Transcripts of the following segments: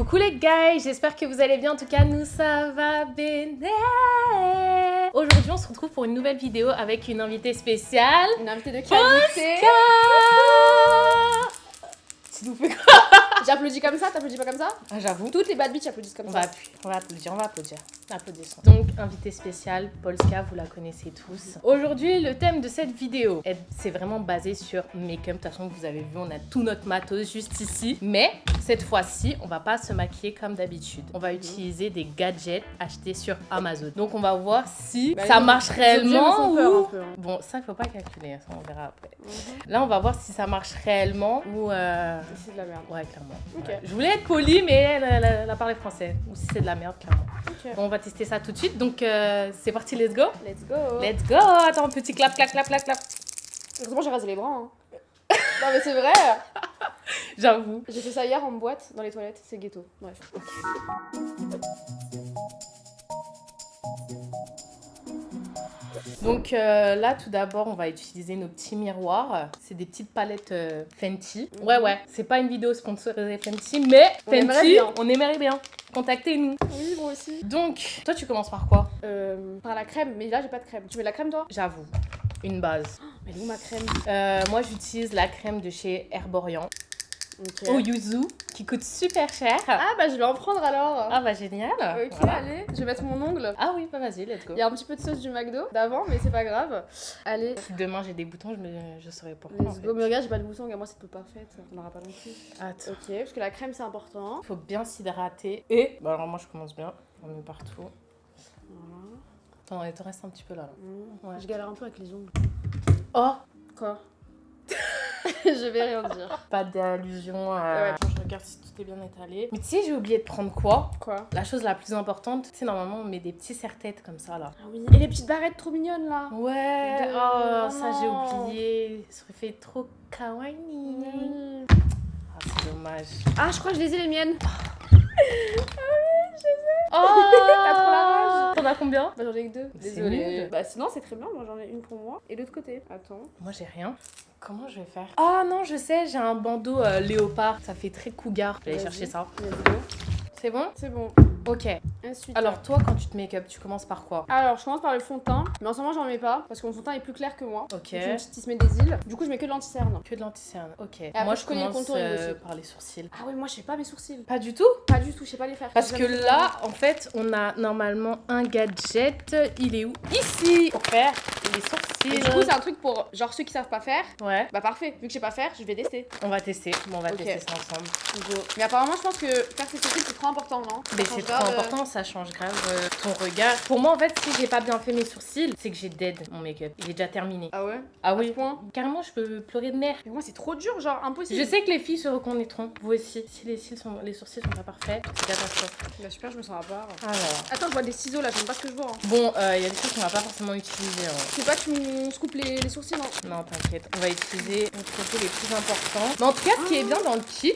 Coucou les guys, j'espère que vous allez bien. En tout cas, nous ça va bien. Aujourd'hui, on se retrouve pour une nouvelle vidéo avec une invitée spéciale. Une invitée de qualité. Tu nous fais quoi? J'applaudis comme ça, t'applaudis pas comme ça? Ah, j'avoue. Toutes les bad bitches applaudissent comme ça. On va applaudir. Applaudissons. Donc, invitée spéciale, Polska, vous la connaissez tous. Aujourd'hui, le thème de cette vidéo, c'est vraiment basé sur make-up. De toute façon, vous avez vu, on a tout notre matos juste ici. Mais cette fois-ci, on va pas se maquiller comme d'habitude. On va utiliser des gadgets achetés sur Amazon. Donc, on va voir si ça marche réellement ou... Bon, ça, il faut pas calculer, ça, on verra après. Là, on va voir si ça marche réellement ou... C'est de la merde. Ouais, clairement. Ok. Ouais. Je voulais être polie, mais elle a parlé français. Ou si c'est de la merde, clairement. Ok. Bon, on va tester ça tout de suite. Donc, c'est parti, let's go. Let's go. Let's go. Attends, un petit clap. Heureusement, j'ai rasé les bras. Hein. Non, mais c'est vrai. J'avoue. J'ai fait ça hier en boîte, dans les toilettes. C'est ghetto. Bref. Donc là, tout d'abord, on va utiliser nos petits miroirs. C'est des petites palettes Fenty. Ouais. C'est pas une vidéo sponsorisée Fenty, mais Fenty, on aimerait bien. Contactez-nous. Oui, moi aussi. Donc, toi, tu commences par quoi? Par la crème. Mais là, j'ai pas de crème. Tu mets de la crème, toi? J'avoue. Une base. Mais elle est où ma crème? Moi, j'utilise la crème de chez Herborian. Ok. Au yuzu, qui coûte super cher. Ah, bah, je vais en prendre alors. Ah bah génial. Ok, Voilà. allez. Je vais mettre mon ongle. Ah oui, bah vas-y, let's go. Il y a un petit peu de sauce du McDo d'avant, mais c'est pas grave. Allez. Si demain j'ai des boutons, je saurais pourquoi. Let's go. Mais regarde, j'ai pas de bouton, regarde, moi c'est peu parfaite. On n'aura pas non plus. Attends. Ok, parce que la crème c'est important. Faut bien s'hydrater. Et bah alors moi je commence bien. On met partout. Voilà. Attends, il te reste un petit peu là. Ouais. Je galère un peu avec les ongles. Oh, Quoi? Je vais rien dire. pas d'allusion. Ouais. Je regarde si tout est bien étalé. Mais tu sais, j'ai oublié de prendre quoi? Quoi? La chose la plus importante, tu sais, normalement on met des petits serre-têtes comme ça là. Ah oui. Et les petites barrettes trop mignonnes là. Ouais, De- oh, ça j'ai non. oublié. Ça aurait fait trop kawaii. Oui. Ah, c'est dommage. Ah, je crois que je les ai les miennes. Oh, T'as trop la rage. T'en as combien? Bah j'en ai que deux. C'est Désolée. nul. Bah sinon c'est très bien, moi j'en ai une pour moi. Et l'autre côté. Attends. Moi j'ai rien. Comment je vais faire? Ah non, je sais, j'ai un bandeau léopard. Ça fait très cougar. Je vais aller Vas-y. chercher ça. Let's go. C'est bon? C'est bon. Ok. Ensuite. Alors toi, quand tu te make-up, tu commences par quoi? Alors, je commence par le fond de teint, mais en ce moment j'en mets pas parce que mon fond de teint est plus clair que moi. Ok. Donc, il se met des îles. Du coup, je mets que de l'anti-cerne. Que de l'anti-cerne. Ok. après, Moi je je connais le commence contouring aussi. par les sourcils. Ah ouais, moi je fais pas mes sourcils. Pas du tout? Pas du tout, je sais pas les faire. Parce que J'ai jamais là, en fait, on a normalement un gadget. Il est où? Ici! Pour faire les fait. sourcils. Et du coup, c'est un truc pour genre ceux qui savent pas faire. Ouais, Bah parfait, vu que je sais pas faire, je vais tester. on va tester. Bon, on va Ok. tester ça ensemble. Go. Mais apparemment, je pense que faire ses sourcils c'est trop important, non? Mais Ça c'est change trop grave, important, ça change grave ton regard. Pour moi, en fait, si j'ai pas bien fait mes sourcils, c'est que j'ai dead mon make-up. Il est déjà terminé. Ah ouais? Ah À oui, ce point? carrément, je peux pleurer de nerfs. Mais moi, c'est trop dur, genre impossible. Je sais que les filles se reconnaîtront, vous aussi. Si les sourcils sont pas parfaits, c'est catastrophe. Bah super, je me sens à part. Alors, Attends, je vois des ciseaux là, j'aime pas ce que je vois. Hein. bon, il y a des choses qu'on va pas forcément utiliser. Hein. C'est pas que tu me scoopes les sourcils, non? Non, t'inquiète, on va utiliser les produits les plus importants. Mais en tout cas, ce qui est bien dans le kit,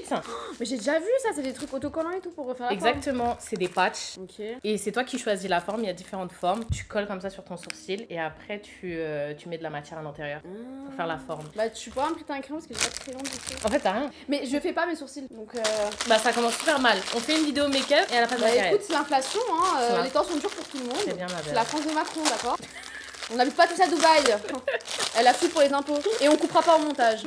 Mais j'ai déjà vu ça, c'est des trucs autocollants et tout pour refaire la exactement, c'est des patchs. forme. Ok. Et c'est toi qui choisis la forme, il y a différentes formes. Tu colles comme ça sur ton sourcil et après tu mets de la matière à l'intérieur pour faire la forme. Bah tu pourras me prêter un crayon parce que j'ai pas de crayon du tout. En fait, t'as rien. Mais je fais pas mes sourcils, donc Bah, ça commence super mal. On fait une vidéo make-up et à la fin de bah matériel. écoute, c'est l'inflation, hein, C'est vrai. les temps sont durs pour tout le C'est monde. bien, ma C'est belle. la France de Macron, d'accord? On n'habite pas tous à Dubaï. Elle a foutu pour les impôts. Et on coupera pas au montage.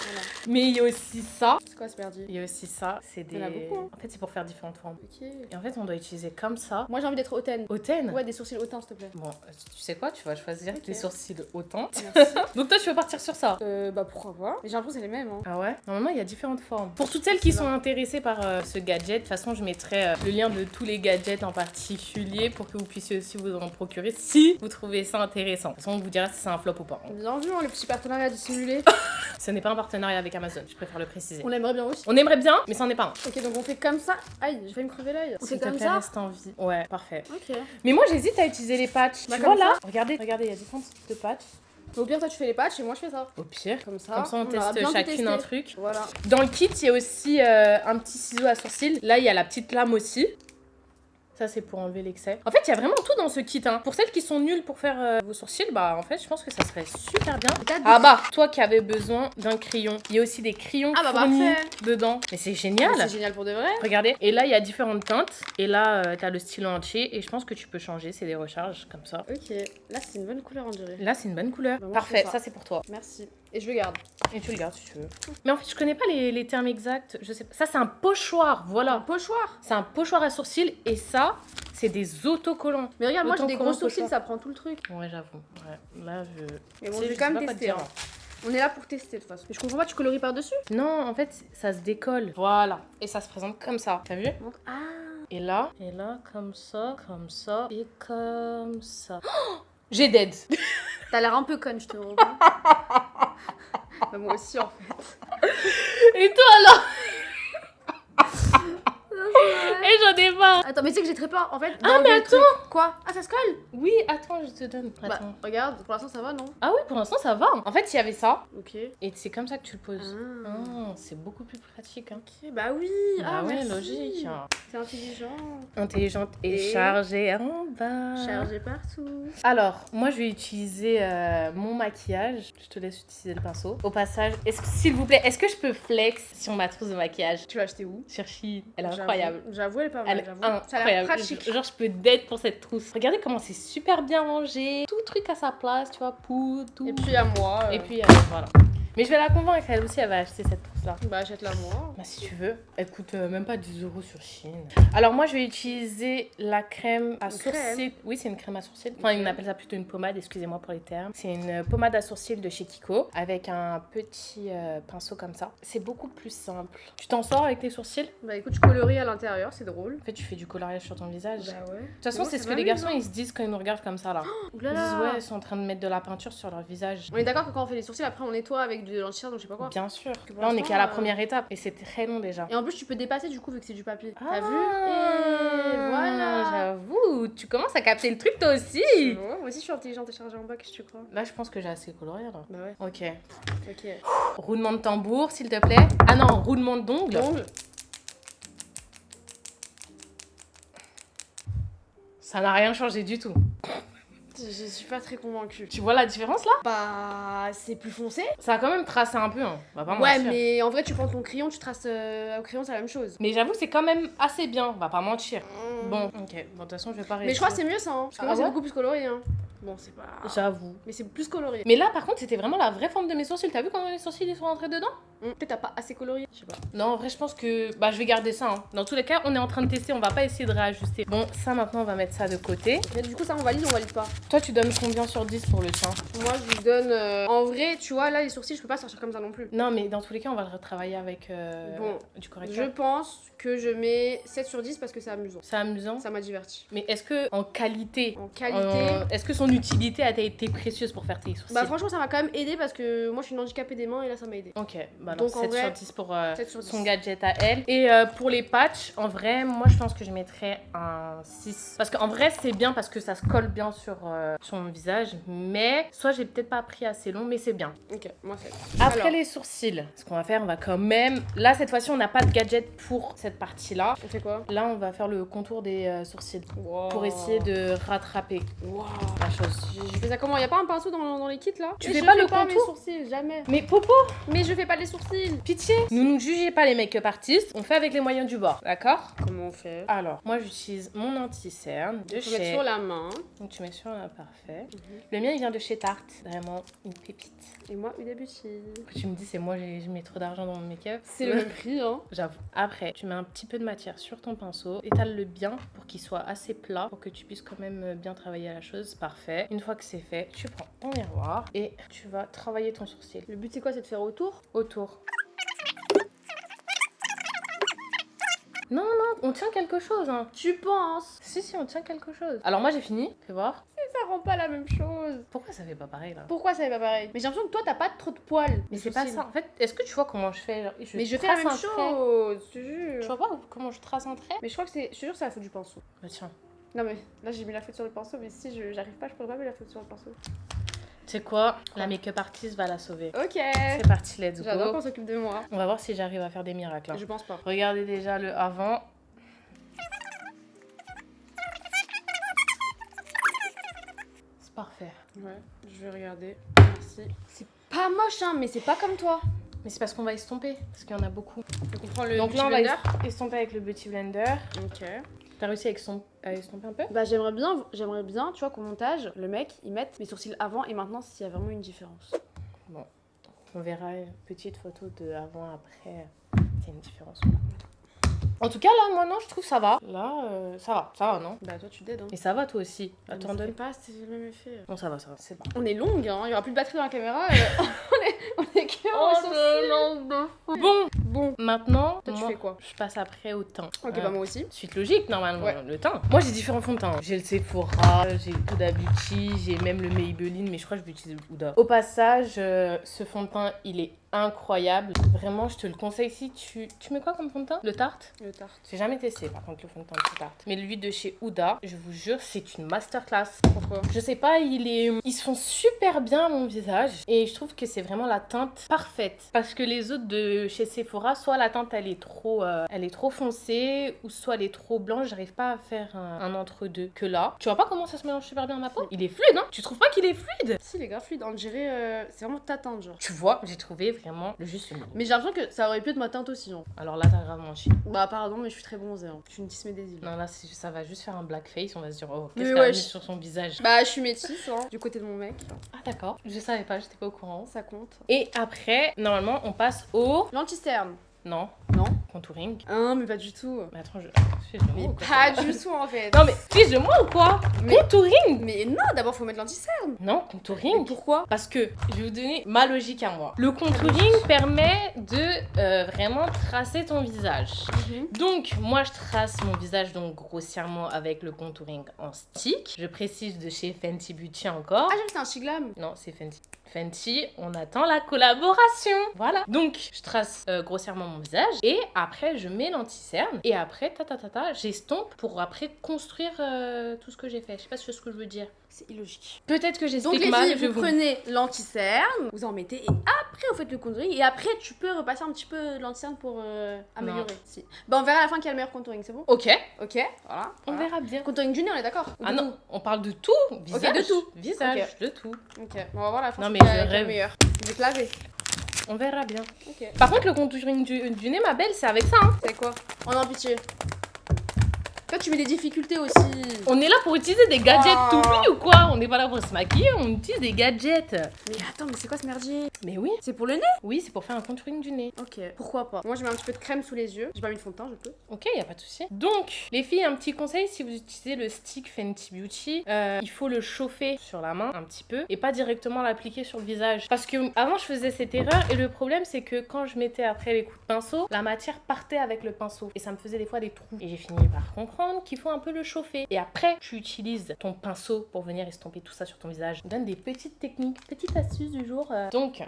Voilà. Mais il y a aussi ça. C'est quoi ce perdu? Il y a aussi ça. C'est des. Il y en a beaucoup, hein. En fait, c'est pour faire différentes formes. Ok. Et en fait, on doit utiliser comme ça. Moi j'ai envie d'être hautaine. Hautaine. Ouais, des sourcils hautains s'il te plaît. Bon, tu sais quoi? Tu vas choisir Ok. des sourcils hautains. Merci. Donc toi, tu veux partir sur ça. Bah pourquoi pas? Mais j'ai l'impression que c'est les mêmes. Hein. Ah ouais? Normalement, il y a différentes formes. Pour toutes celles qui C'est sont intéressées par ce gadget, de toute façon, je mettrai le lien de tous les gadgets en particulier pour que vous puissiez aussi vous en procurer si vous trouvez ça intéressant. De toute façon, on vous dira si c'est un flop ou pas. Bien vu, hein, le petit partenariat dissimulé. Ce n'est pas un partenariat avec Amazon, je préfère le préciser. On aimerait bien aussi. On aimerait bien, mais ça n'en est pas un. Ok, donc on fait comme ça. Aïe, j'ai failli me crever l'œil. On S'il fait te comme plaît, ça. reste en vie. Ouais, parfait. Ok. Mais moi, j'hésite à utiliser les patchs. Bah, Tu comme vois là? ça. Regardez, il y a différents types de patchs. Mais au pire, toi tu fais les patchs et moi je fais ça. Au pire. Comme ça, Comme ça, on aura bien teste tout chacune un testé. truc. Voilà. Dans le kit, il y a aussi un petit ciseau à sourcils. Là, il y a la petite lame aussi. Ça, c'est pour enlever l'excès. En fait, il y a vraiment tout dans ce kit. Hein. Pour celles qui sont nulles pour faire vos sourcils, bah en fait, je pense que ça serait super bien. Ah bah, toi qui avais besoin d'un crayon. Il y a aussi des crayons fournis dedans. Mais c'est génial. C'est génial pour de vrai. Regardez. Et là, il y a différentes teintes. Et là, t'as le stylo entier. Et je pense que tu peux changer. C'est des recharges comme ça. Ok. Là, c'est une bonne couleur, on dirait. Là, c'est une bonne couleur. Bah, parfait. Ça, c'est pour toi. Merci. Et je le garde. Et tu le gardes si tu veux. Mais en fait, je connais pas les termes exacts. Je sais pas. Ça, c'est un pochoir. Voilà. Un pochoir. C'est un pochoir à sourcils. Et ça, c'est des autocollants. Mais regarde, moi j'ai des gros sourcils, ça prend tout le truc. Ouais, j'avoue. Ouais. Là, je. Mais bon, je vais quand même tester. Hein. On est là pour tester de toute façon. Mais je comprends pas, tu coloris par-dessus? Non, en fait, ça se décolle. Voilà. Et ça se présente comme ça. T'as vu? Ah. Et là, comme ça, et comme ça. Oh, j'ai dead. T'as l'air un peu conne, je te reconnais. Bah, moi aussi, en fait. Et toi, alors? Et j'en ai marre. Attends, mais tu sais que j'ai très peur en fait. Ah, mais attends! Quoi? Ah, ça se colle? Oui, attends, je te donne. Bah, regarde, pour l'instant ça va, non? Ah oui, pour l'instant ça va. En fait, il y avait ça. Ok. Et c'est comme ça que tu le poses. Ah. Ah, c'est beaucoup plus pratique. Hein. Ok, bah oui. Ah ouais, merci. logique. C'est intelligent. Intelligente et chargée en bas. Chargée partout. Alors, moi je vais utiliser mon maquillage. Je te laisse utiliser le pinceau. Au passage, s'il vous plaît, est-ce que je peux flex sur ma trousse de maquillage? Tu l'as acheté où? Sur Shein. Elle est incroyable. J'avoue, elle est pas mal. Elle est incroyable. Genre, je peux date pour cette trousse. Regardez comment c'est super bien rangé. Tout truc à sa place, tu vois, poudre, tout. Et puis à moi. Et puis, voilà. Mais je vais la convaincre, elle aussi, elle va acheter cette trousse-là. Bah, achète-la moi. Bah, si tu veux. Elle coûte même pas 10 € sur Shein. Alors, moi, je vais utiliser la crème à sourcils. Oui, c'est une crème à sourcils. Enfin, on appelle ça plutôt une pommade, excusez-moi pour les termes. C'est une pommade à sourcils de chez Kiko avec un petit pinceau comme ça. C'est beaucoup plus simple. Tu t'en sors avec tes sourcils? Bah, écoute, je colorie à l'intérieur, c'est drôle. En fait, tu fais du coloriage sur ton visage. Bah, ouais. De toute façon, c'est ce que les garçons ils se disent quand ils nous regardent comme ça là. Oh, ils disent ouais, ils sont en train de mettre de la peinture sur leur visage. On est d'accord que quand on fait les sourcils, après on nettoie avec du lentilles, donc je sais pas quoi. Bien sûr. Là, on est qu'à la première étape et c'est très long déjà. Et en plus, tu peux dépasser du coup vu que c'est du papier. T'as vu? Et voilà. J'avoue, tu commences à capter le truc toi aussi. Ouais, moi aussi je suis intelligente et chargée en bas, qu'est-ce que tu crois? Là, je pense que j'ai assez coloré là. Bah ouais. Ok. Ok. Roulement de tambour, s'il te plaît. Ah non, roulement d'ongles. Ça n'a rien changé du tout. Je suis pas très convaincue. Tu vois la différence là? Bah, c'est plus foncé. Ça a quand même tracé un peu, hein. On va pas Ouais, mentir. mais en vrai, tu prends ton crayon, tu traces au crayon, c'est la même chose. Mais j'avoue, c'est quand même assez bien. On va pas mentir. Bon, ok. Bon, de toute façon, je vais pas réussir. Mais je crois que c'est mieux ça, hein. Parce que moi, c'est ouais beaucoup plus coloré, hein. Bon, c'est pas. J'avoue. Mais c'est plus coloré. Mais là, par contre, c'était vraiment la vraie forme de mes sourcils. T'as vu comment les sourcils ils sont rentrés dedans? Peut-être t'as pas assez coloré. Je sais pas. Non, en vrai, je pense que bah, je vais garder ça. Hein. Dans tous les cas, on est en train de tester. On va pas essayer de réajuster. Bon, ça maintenant, on va mettre ça de côté. Mais du coup, ça, on valide ou on valide pas? Toi, tu donnes combien sur 10 pour le tien? Moi, je lui donne. En vrai, tu vois, là, les sourcils, je peux pas sortir comme ça non plus. Non, mais dans tous les cas, on va le retravailler avec Bon, du correcteur. Je pense que je mets 7 sur 10 parce que c'est amusant. C'est amusant. Ça m'a diverti. Mais est-ce que en qualité, est-ce que son utilité a été précieuse pour faire tes sourcils? Bah franchement, ça m'a quand même aidé parce que moi, je suis une handicapée des mains et là, ça m'a aidé. Ok, bah alors donc, 7 vrai, sur 10 pour 7 sur 10. son gadget à elle. Et pour les patchs, en vrai, moi je pense que je mettrais un 6. Parce qu'en vrai, c'est bien parce que ça se colle bien sur mon visage. Mais soit j'ai peut-être pas pris assez long, mais c'est bien. Ok, moi c'est. Après alors, les sourcils, ce qu'on va faire, on va quand même. Là, cette fois-ci, on n'a pas de gadget pour cette partie-là. on fait quoi? Là, on va faire le contour des sourcils. Wow. Pour essayer de rattraper la chose. Je fais ça comment? Y'a pas un pinceau dans les kits là? Tu fais pas le pas mes contour? sourcils, jamais. Mais Popo, Mais je fais pas les sourcils. pitié, ne nous jugez pas les make-up artistes, on fait avec les moyens du bord, d'accord? Comment on fait? Alors, moi j'utilise mon anti-cerne de Faut mettre chez... sur la main. Donc tu mets sur la parfait. Le mien il vient de chez Tarte, vraiment une pépite. Et moi, Huda Beauty. Après, tu me dis c'est moi je mets trop d'argent dans mon make-up. C'est le même prix, hein. J'avoue. Après, tu mets un petit peu de matière sur ton pinceau, étale-le bien pour qu'il soit assez plat, pour que tu puisses quand même bien travailler la chose. Parfait. Une fois que c'est fait, tu prends ton miroir et tu vas travailler ton sourcil. Le but c'est quoi? C'est de faire autour? Autour. Non, non, on tient quelque chose, hein. Tu penses? Si, on tient quelque chose. Alors moi j'ai fini, fais voir. Ça rend pas la même chose. Pourquoi ça fait pas pareil là? Pourquoi ça fait pas pareil? Mais j'ai l'impression que toi t'as pas trop de poils. Mais c'est pas ça. En fait, est-ce que tu vois comment je fais? Mais je fais la même trace un trait. chose, je te Tu jure. vois pas comment je trace un trait? Mais je crois que c'est. Je te jure, c'est la faute du pinceau. Bah tiens. Non, mais là j'ai mis la faute sur le pinceau, mais si j'arrive pas, je pourrais pas mettre la faute sur le pinceau. Tu sais quoi? La make-up artiste va la sauver. Ok. C'est parti, let's go. J'adore qu'on s'occupe de moi. On va voir si j'arrive à faire des miracles. Hein. Je pense pas. Regardez déjà le avant. C'est parfait. Ouais, je vais regarder. Merci. C'est pas moche, hein, mais c'est pas comme toi. Mais c'est parce qu'on va estomper, parce qu'il y en a beaucoup. Donc on prend le Donc Beauty là, on va Blender. estomper avec le Beauty Blender. Ok. T'as réussi à estomper un peu? Bah j'aimerais bien, tu vois, qu'au montage, le mec, il mette mes sourcils avant et maintenant s'il y a vraiment une différence. Bon, on verra une petite photo de avant, après. C'est une différence. En tout cas, là, moi, non, je trouve ça va. Là, ça va, non? Bah toi tu dead, hein. Et ça va, toi aussi. Ah, Attends, mais ça donne. fait pas, c'est le même effet. Non, ça va, c'est bon. On est longue, hein, il y aura plus de batterie dans la caméra. on est que Bon, Bon, maintenant, toi tu moi, fais quoi? je passe après au teint. Ok, bah moi aussi. Suite logique, normalement, Ouais. le teint. Moi, j'ai différents fonds de teint. J'ai le Sephora, j'ai le Huda Beauty, j'ai même le Maybelline, mais je crois que je vais utiliser le Huda. Au passage, ce fond de teint, il est incroyable. Vraiment, je te le conseille. Si tu mets quoi comme fond de teint? Le Tarte? Le tarte. J'ai jamais testé, par contre, le fond de teint de Tarte. Mais lui de chez Huda, je vous jure, c'est une masterclass. Pourquoi? Je sais pas, ils se font super bien à mon visage. Et je trouve que c'est vraiment la teinte parfaite. Parce que les autres de chez Sephora, soit la teinte elle est trop foncée, ou soit elle est trop blanche. J'arrive pas à faire un entre-deux. Que là, tu vois pas comment ça se mélange super bien à ma peau? Il est fluide, hein? Tu trouves pas qu'il est fluide? Si, les gars, fluide, on dirait, c'est vraiment ta teinte, genre. Tu vois, j'ai trouvé vraiment le juste milieu. Mais j'ai l'impression que ça aurait pu être ma teinte aussi, hein. Alors là, t'as gravement chier. Bah pardon, mais je suis très bronzée, hein. Je suis une Disney des îles. Non, là, ça va juste faire un blackface. On va se dire, oh, Mais qu'est-ce qu'elle a wesh. mis sur son visage? Bah je suis métisse, hein, du côté de mon mec. Ah, d'accord. Je savais pas, j'étais pas au courant. Ça compte. Et après, normalement, on passe au. L'anti-cerne. Non. Non. Contouring. Hein, mais pas du tout. Mais attends, suis-je de Mais moi ou quoi? pas du tout en fait. Non, mais suis-je de moi ou quoi? Mais- Contouring. Mais non, d'abord faut mettre l'anti-cerne. Non, Mais contouring. pourquoi? Parce que je vais vous donner ma logique à moi. Le contouring permet de vraiment tracer ton visage. Donc, moi, je trace mon visage donc grossièrement avec le contouring en stick. Je précise de chez Fenty Beauty encore. Ah, j'ai vu c'est un Shiglam. Non, c'est Fenty. Fenty, on attend la collaboration. Voilà. Donc, je trace grossièrement mon visage et après, je mets l'anti-cerne et après, j'estompe pour après construire tout ce que j'ai fait. Je sais pas si c'est ce que je veux dire. C'est illogique. Peut-être que Donc j'explique les mal. filles, vous prenez l'anti-cerne, vous en mettez et après vous faites le contouring et après tu peux repasser un petit peu l'anti-cerne pour améliorer. Si. Bah on verra à la fin qui a le meilleur contouring, c'est bon? Ok, Ok, voilà. on voilà. verra bien. Contouring du nez, on est d'accord? Ou Ah de non, on parle de tout. Visage, de tout. Visage, Ok. de tout. tout Ok, bon, on va voir à la fin Non, ce mais qui je a le rêve. meilleur. Je vais te laver. On verra bien. Ok. Par contre, le contouring du nez, ma belle, c'est avec ça. Hein. C'est quoi? Oh non, pitié. Toi, tu mets des difficultés aussi. On est là pour utiliser des gadgets Oh. tout nuit ou quoi? On n'est pas là pour se maquiller, on utilise des gadgets. Mais attends, mais c'est quoi ce merdier? Mais oui, C'est pour le nez? oui, c'est pour faire un contouring du nez. Ok, pourquoi pas? Moi, je mets un petit peu de crème sous les yeux. J'ai pas mis de fond de teint, je peux. Ok, y a pas de souci. Donc, les filles, un petit conseil, si vous utilisez le stick Fenty Beauty, il faut le chauffer sur la main un petit peu et pas directement l'appliquer sur le visage. Parce que avant, je faisais cette erreur et le problème, c'est que quand je mettais après les coups de pinceau, la matière partait avec le pinceau et ça me faisait des fois des trous. Et j'ai fini par comprendre qu'il faut un peu le chauffer. Et après, tu utilises ton pinceau pour venir estomper tout ça sur ton visage. Je donne des petites techniques, petites astuces du jour. Donc,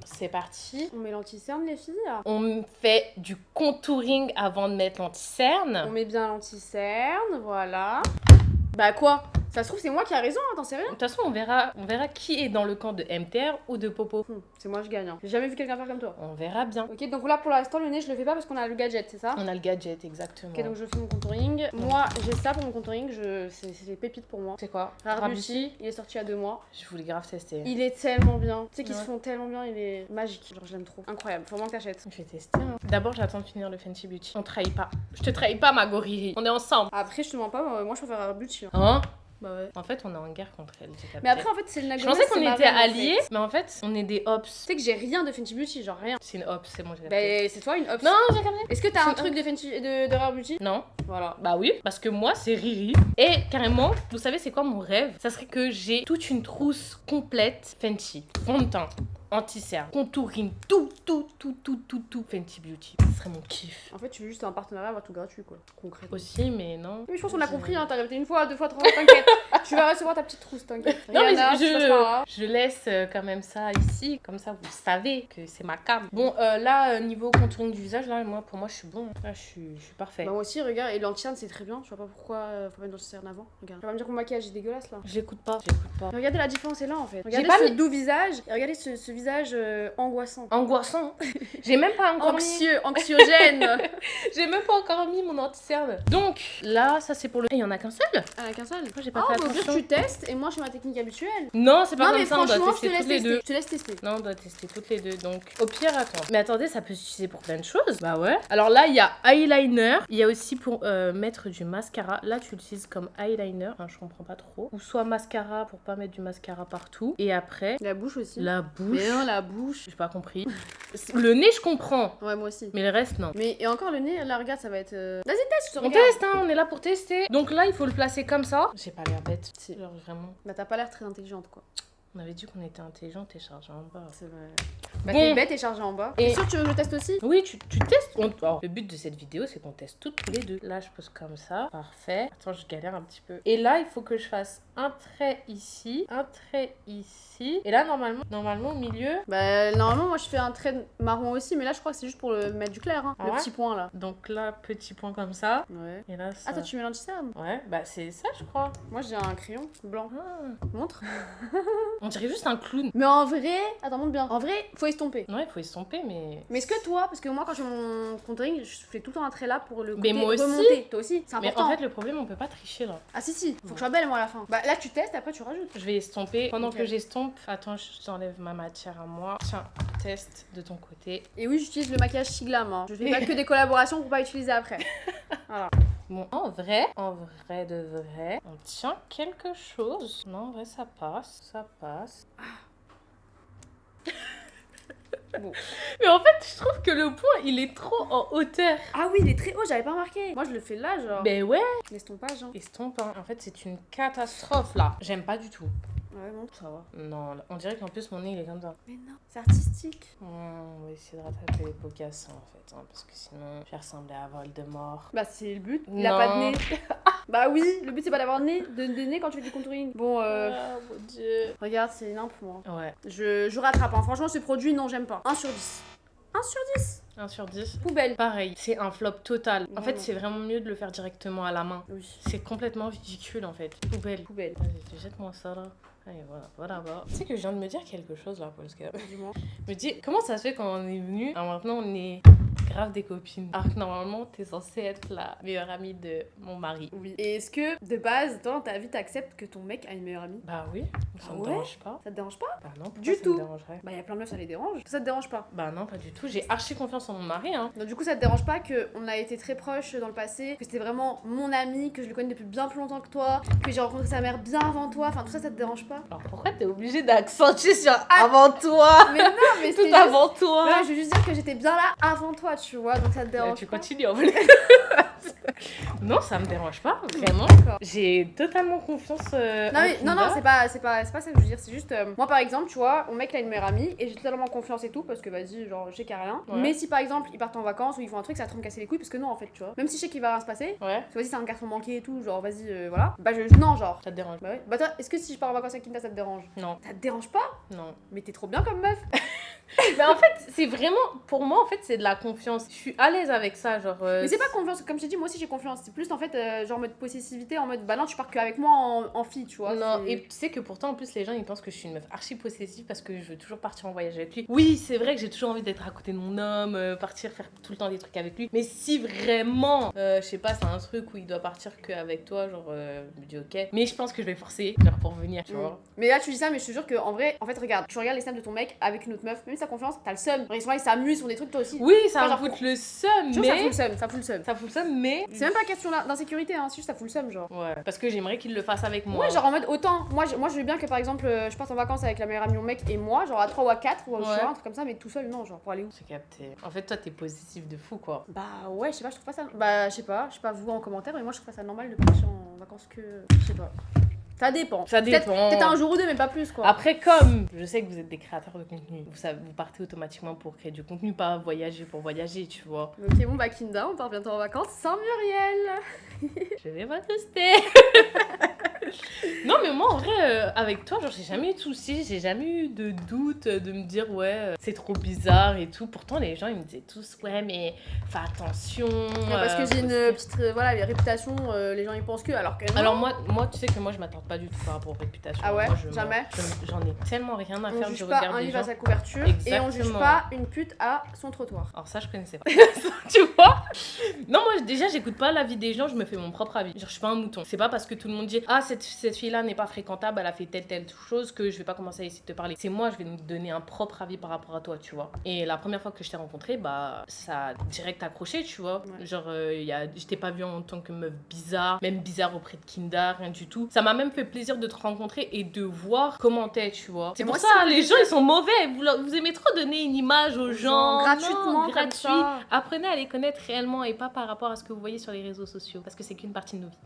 c'est parti. On met l'anti-cerne, les filles. On fait du contouring avant de mettre l'anti-cerne. On met bien l'anti-cerne, voilà. Bah quoi? Ça se trouve, c'est moi qui a raison, hein, t'en sais rien? De toute façon, on verra qui est dans le camp de MTR ou de Popo. C'est moi, je gagne. Hein. J'ai jamais vu quelqu'un faire comme toi. On verra bien. Ok, donc là, pour l'instant, le nez, je le fais pas parce qu'on a le gadget, c'est ça? On a le gadget, exactement. Ok, donc je fais mon contouring. Moi, j'ai ça pour mon contouring, c'est des pépites pour moi. C'est quoi? Rare Rare Beauty, il est sorti il y a 2 mois. Je voulais grave tester. Il est tellement bien. Tu sais qu'ils Ouais. se font tellement bien, il est magique. Genre, je l'aime trop. Incroyable, faut vraiment que t'achètes. Je vais tester. Hein. D'abord, j'attends de finir le Fenty Beauty. On trahit pas. Je te trahis pas, ma gorille. On est ensemble. Après, je te mens pas, moi je préfère Rare Beauty. Hein. Hein? Bah ouais. En fait, on est en guerre contre elle. j'ai capté. Mais après, en fait, c'est le je pensais qu'on était alliés, mais en fait, on est des ops. Tu sais que j'ai rien de Fenty Beauty, genre rien. C'est une ops, c'est bon, j'ai capté. Bah, c'est toi une ops. Non, j'ai capté. Est-ce que t'as C'est un truc de Fenty de Rare Beauty? Non. Voilà. Bah oui, parce que moi, c'est Riri. Et carrément, vous savez, c'est quoi mon rêve? Ça serait que j'ai toute une trousse complète Fenty. Fond de teint, anti-cerne, contouring, tout Fenty Beauty. Ce serait mon kiff. En fait, tu veux juste un partenariat, avoir tout gratuit, quoi. Concrètement. Aussi, mais non. Oui, je pense qu'on a compris, hein. T'as répété une fois, 2 fois, 3 fois, t'inquiète. Tu vas recevoir ta petite trousse, t'inquiète. Non, mais Rihanna, tu passes par là. je laisse quand même ça ici, comme ça vous savez que c'est ma cam. Bon, là, niveau contouring du visage, là, moi, pour moi, je suis bon. Là, je suis parfait. Bah, moi aussi, regarde, et l'anti-cerne, c'est très bien. Je vois pas pourquoi faut mettre l'anti-cerne avant. Regarde. Tu vas me dire que mon maquillage est dégueulasse là. Je l'écoute pas. Mais regardez la différence est là en fait. Regardez pas ce mis- doux visage et regardez ce visage angoissant. Angoissant. J'ai même pas encore anxiogène. J'ai même pas encore mis mon anti-cerne. Donc là, ça c'est pour le... Il y en a qu'un seul. Ah, qu'un seul. Moi j'ai pas fait Au pire, attention. tu testes et moi je fais ma technique habituelle. Non, c'est pas Non, comme mais ça, on doit franchement, je te tester laisse toutes les tester. deux. Je te laisse tester. Non, on doit tester toutes les deux. Donc, au pire, attends. Mais attendez, ça peut s'utiliser pour plein de choses. Bah ouais. Alors là, il y a eyeliner. Il y a aussi pour mettre du mascara. Là, tu l'utilises comme eyeliner. Enfin, je comprends pas trop. Ou soit mascara pour pas mettre du mascara partout. Et après, La bouche aussi. la bouche. Mais non, la bouche. J'ai pas compris. Le nez, je comprends. Ouais, moi aussi. Mais le reste, non. Mais et encore le nez, là, regarde, ça va être. Vas-y, teste, je te On regarde. teste, hein, on est là pour tester. Donc là, il faut le placer comme ça. J'ai pas l'air bête. Si. Genre vraiment. Bah, t'as pas l'air très intelligente, quoi. On avait dit qu'on était intelligente et chargé en bas. C'est vrai. Bah, Bon. t'es bête et chargée en bas. Et- T'es sûr que tu veux que je le teste aussi? Oui, tu testes. Alors, le but de cette vidéo, c'est qu'on teste toutes les deux. Là, je pose comme ça. Parfait. Attends, je galère un petit peu. Et là, il faut que je fasse un trait ici, un trait ici. Et là, normalement au milieu. Bah, normalement, moi je fais un trait marron aussi, mais là je crois que c'est juste pour le mettre du clair, hein. Ah Le ouais petit point là. Donc là, petit point comme ça. Ouais. Et là, ça. Ah, toi tu mets l'anti-cerne? Ouais, bah c'est ça, je crois. Moi j'ai un crayon blanc. Ah. Montre. On dirait juste un clown. Mais en vrai, attends, montre bien. En vrai, faut estomper. Ouais, il faut estomper, mais. Mais est-ce que toi, parce que moi quand je fais mon contouring, je fais tout le temps un trait là pour le côté Mais moi aussi. remonter. Toi aussi, c'est Mais important. en fait, le problème, on peut pas tricher là. Ah si, si, faut que je sois belle moi à la fin. Bah là tu testes, après tu rajoutes. Je vais estomper. Pendant Ok. que j'estompe, attends, je t'enlève ma matière à moi. Tiens, test de ton côté. Et oui, j'utilise le maquillage Siglam, hein. Je fais pas que des collaborations pour pas utiliser après. Voilà. Bon, en vrai de vrai, on tient quelque chose. Non, en vrai, ça passe. Bon. Mais en fait, je trouve que le point, il est trop en hauteur. Ah oui, il est très haut, j'avais pas remarqué. Moi je le fais là, genre. Ben ouais. L'estompage, hein. Estompe, hein. En fait, c'est une catastrophe, là. J'aime pas du tout. Ouais, bon, ça va. Non, là, on dirait qu'en plus, mon nez, il est comme ça. Mais non, c'est artistique. On va essayer de rattraper les beaux cassins, en fait. Hein, parce que sinon, je vais ressembler à Voldemort. Bah c'est le but, il a Non. pas de nez. Bah oui, le but c'est pas d'avoir de nez quand tu fais du contouring. Bon, Ah, mon Dieu. regarde, c'est nimp moi. Ouais. Je rattrape, hein. Franchement ce produit, non j'aime pas. 1 sur 10. 1 sur 10. 1 sur 10. Poubelle. Pareil, c'est un flop total. En fait, Vraiment. c'est vraiment mieux de le faire directement à la main. Oui. C'est complètement ridicule, en fait. Poubelle. Poubelle. Vas-y, jette-moi ça, là. Allez, voilà. Tu sais que je viens de me dire quelque chose, là, parce que... Dis-moi. Je me dis, comment ça se fait quand on est venu, alors maintenant on est grave des copines. Alors que normalement, t'es censée être la meilleure amie de mon mari. Oui. Et est-ce que de base, toi dans ta vie, t'acceptes que ton mec a une meilleure amie? Bah oui, ça Ah me ouais dérange pas. Ça te dérange pas? Bah non, pourquoi Du ça tout. me dérangerait? Bah y a plein de meufs, ça les dérange. Ça te dérange pas? Bah non, pas du tout. J'ai archi confiance en mon mari, hein. Donc du coup ça te dérange pas qu'on a été très proches dans le passé, que c'était vraiment mon ami, que je le connais depuis bien plus longtemps que toi, que j'ai rencontré sa mère bien avant toi, enfin tout ça, ça te dérange pas? Alors pourquoi t'es obligée d'accentuer sur avant toi? Mais non, mais Tout c'était avant toi. Ouais, je veux juste dire que j'étais bien là avant toi, tu vois, donc ça te dérange Tu pas. continues en vrai. Non, ça me dérange pas, vraiment. D'accord. J'ai totalement confiance Non, en mais, non, Kinda. c'est pas ça que je veux dire, c'est juste, moi par exemple, tu vois, mon mec il a une meilleure amie et j'ai totalement confiance et tout parce que vas-y, genre je sais qu'il y a rien. Ouais. Mais si par exemple ils partent en vacances ou ils font un truc, ça va trop me casser les couilles parce que non en fait, tu vois. Même si je sais qu'il va rien se passer, Ouais, parce que vas-y, c'est un garçon manqué et tout, genre vas-y, voilà. Bah non, genre. ça te dérange. Bah ouais. Bah toi, est-ce que si je pars en vacances avec Kinda, ça te dérange? Non, Ça te dérange pas? non. Mais t'es trop bien comme meuf. Mais en fait, c'est vraiment, pour moi, en fait, c'est de la confiance. Je suis à l'aise avec ça, genre. Mais c'est pas confiance, comme je t'ai dit, moi aussi j'ai confiance. C'est plus en fait, genre en mode possessivité, en mode bah non, tu pars qu'avec moi en fille, tu vois. Non, c'est- et tu sais que pourtant, en plus, les gens, ils pensent que je suis une meuf archi possessive parce que je veux toujours partir en voyage avec lui. Oui, c'est vrai que j'ai toujours envie d'être à côté de mon homme, partir faire tout le temps des trucs avec lui. Mais si vraiment, je sais pas, c'est un truc où il doit partir qu'avec toi, genre, je me dis ok. Mais je pense que je vais forcer, genre, pour venir, tu vois. Mais là, tu dis ça, mais je te jure que en vrai, en fait, regarde, tu regardes les snaps de ton mec avec une autre meuf, même si t'as confiance, t'as le seum. Ils sont là, ils s'amusent, ils font des trucs toi aussi. Oui, ça Pas me genre fout pour- le seum, Tu vois, ça fout mais. le seum, ça fout le seum. Ça fout le seum, mais. C'est même pas question d'insécurité, hein, c'est juste ça fout le seum, genre. Ouais, parce que j'aimerais qu'il le fasse avec moi. Ouais, genre en mode autant. Moi, je veux bien que par exemple, je parte en vacances avec la meilleure amie de mon mec et moi, genre à 3 ou à 4 ou Ouais. je sais pas, un truc comme ça, mais tout seul, non, genre pour aller où? J'ai capté. En fait, toi, t'es possessif de fou, quoi. Bah ouais, je sais pas, je trouve pas ça. Bah, je sais pas vous en commentaire, mais moi je trouve pas ça normal de partir en vacances que. Je sais pas. Ça dépend. Ça Peut-être- dépend. Peut-être un jour ou deux, mais pas plus quoi. Après, comme je sais que vous êtes des créateurs de contenu, vous partez automatiquement pour créer du contenu, pas voyager pour voyager, tu vois. Ok, bon, bah Kinda, on part bientôt en vacances sans Muriel. Je vais pas tester. Non, mais moi, en vrai, avec toi, genre, j'ai jamais eu de soucis, j'ai jamais eu de doute de me dire, ouais, c'est trop bizarre et tout. Pourtant, les gens, ils me disaient tous, ouais, mais fais attention. Parce que j'ai une petite voilà, réputation, les gens y pensent que, alors que non. Alors, moi, tu sais que moi, je m'attends pas du tout par rapport aux réputations. Ah ouais, moi, jamais. J'en ai tellement rien à On faire juge du pas regard un des livre à gens. sa couverture et on juge Exactement. pas une pute à son trottoir. Alors ça, je connaissais pas. Tu vois? Non, moi, déjà, j'écoute pas l'avis des gens, je me fais mon propre avis. Genre, je suis pas un mouton. C'est pas parce que tout le monde dit, ah, cette fille-là n'est pas fréquentable, elle a fait telle chose que je vais pas commencer à essayer de te parler. C'est moi, je vais nous donner un propre avis par rapport à toi, tu vois. Et la première fois que je t'ai rencontré, bah, ça a direct accroché, tu vois. Ouais. Genre, je t'ai pas vue en tant que meuf bizarre, même bizarre auprès de Kinda, rien du tout. Ça m'a même fait plaisir de te rencontrer et de voir comment t'es, tu vois. C'est Et pour moi, ça, c'est les gens, ils sont mauvais. Vous aimez trop donner une image aux gens. gratuitement, Non, comme gratuit. ça. Apprenez à les connaître réellement et pas par rapport à ce que vous voyez sur les réseaux sociaux. Parce que c'est qu'une partie de nos vies.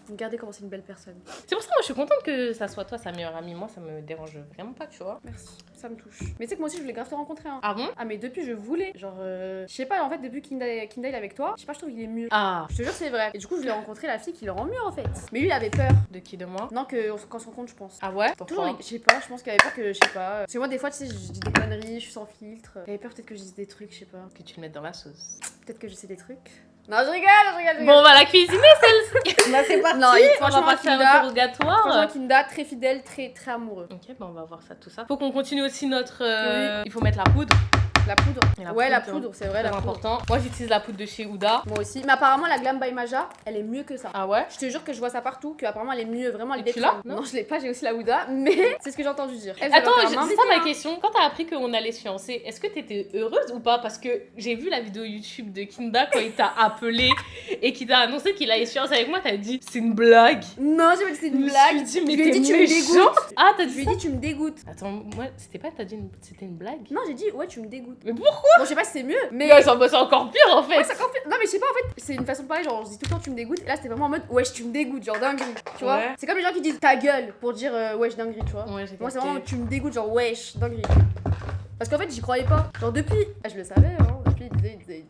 Regardez comment c'est une belle personne. C'est pour ça, moi, je suis contente que ça soit toi, sa meilleure amie. Moi, ça me dérange vraiment pas, tu vois. Merci, ça me touche. Mais tu sais que moi aussi, je voulais grave te rencontrer. Hein. Ah bon? Ah, mais depuis, je voulais. Genre, je sais pas, en fait, depuis Kinda il est avec toi, je sais pas, je trouve qu'il est mieux. Ah, Je te jure, c'est vrai. Et du coup, je voulais rencontrer la fille qui le rend mieux, en fait. Mais lui, il avait peur. de qui, de moi? Non, qu'on se rencontre, je pense. Ah ouais? Toujours, Pourquoi? je sais pas, je pense qu'il avait peur que, je sais pas. Parce que moi, des fois, tu sais, je dis des conneries, je suis sans filtre. Il avait peur peut-être que je dise des trucs, je sais pas. Que tu le mettes dans la sauce. Peut-être que je sais des trucs. Non, je rigole. Bon, on va la cuisiner, celle-ci. Bah, c'est parti. Non, on va franchement, passer un Kinda- interrogatoire. Franchement, Kinda, très fidèle, très amoureux. Ok, bah on va voir ça, tout ça. Faut qu'on continue aussi notre... Oui. Il faut mettre la poudre. La poudre. Et la Ouais, la poudre, poudre, c'est vrai, Très la poudre. important. Moi, j'utilise la poudre de chez Huda. Moi aussi. Mais apparemment, la Glam by Maja, elle est mieux que ça. Ah ouais? Je te jure que je vois ça partout, que apparemment elle est mieux, vraiment elle Et tu décline. l'as? Non, je l'ai pas, j'ai aussi la Ouda, mais c'est ce que j'ai entendu dire. Elle, Attends, elle va c'est m'inviter, ça ma hein. question. Quand t'as appris qu'on allait se fiancer, est-ce que t'étais heureuse ou pas? Parce que j'ai vu la vidéo YouTube de Kinda quand il t'a appelé et qu'il t'a annoncé qu'il allait se fiancer avec moi. T'as dit, c'est une blague. Non, j'ai pas dit que c'était Je une me blague. suis dit, mais Je lui ai t'es dit, tu me méchant. dégoûtes. Ah, t'as Je dit lui ai ça? dit, tu me dégoûtes. Attends, moi, c'était pas, c'était une blague? Non, j'ai dit, ouais, tu me dégoûtes. Mais pourquoi? Bon, je sais pas si c'est mieux, mais. Mais c'est encore pire en fait. Ouais, c'est encore pire. Non, mais je sais pas, en fait, c'est une façon de parler, genre, on se dit tout le temps, tu me dégoûtes. Et là, c'était vraiment en mode, wesh, tu me dégoûtes, genre dinguerie. Tu vois? Ouais. C'est comme les gens qui disent ta gueule pour dire, wesh, dinguerie, tu vois? Ouais, j'ai Moi, c'est capté. vraiment, tu me dégoûtes, genre, wesh, dinguerie. Parce qu'en fait, j'y croyais pas. Genre, depuis. Ah, je le savais, hein. Depuis, il disait.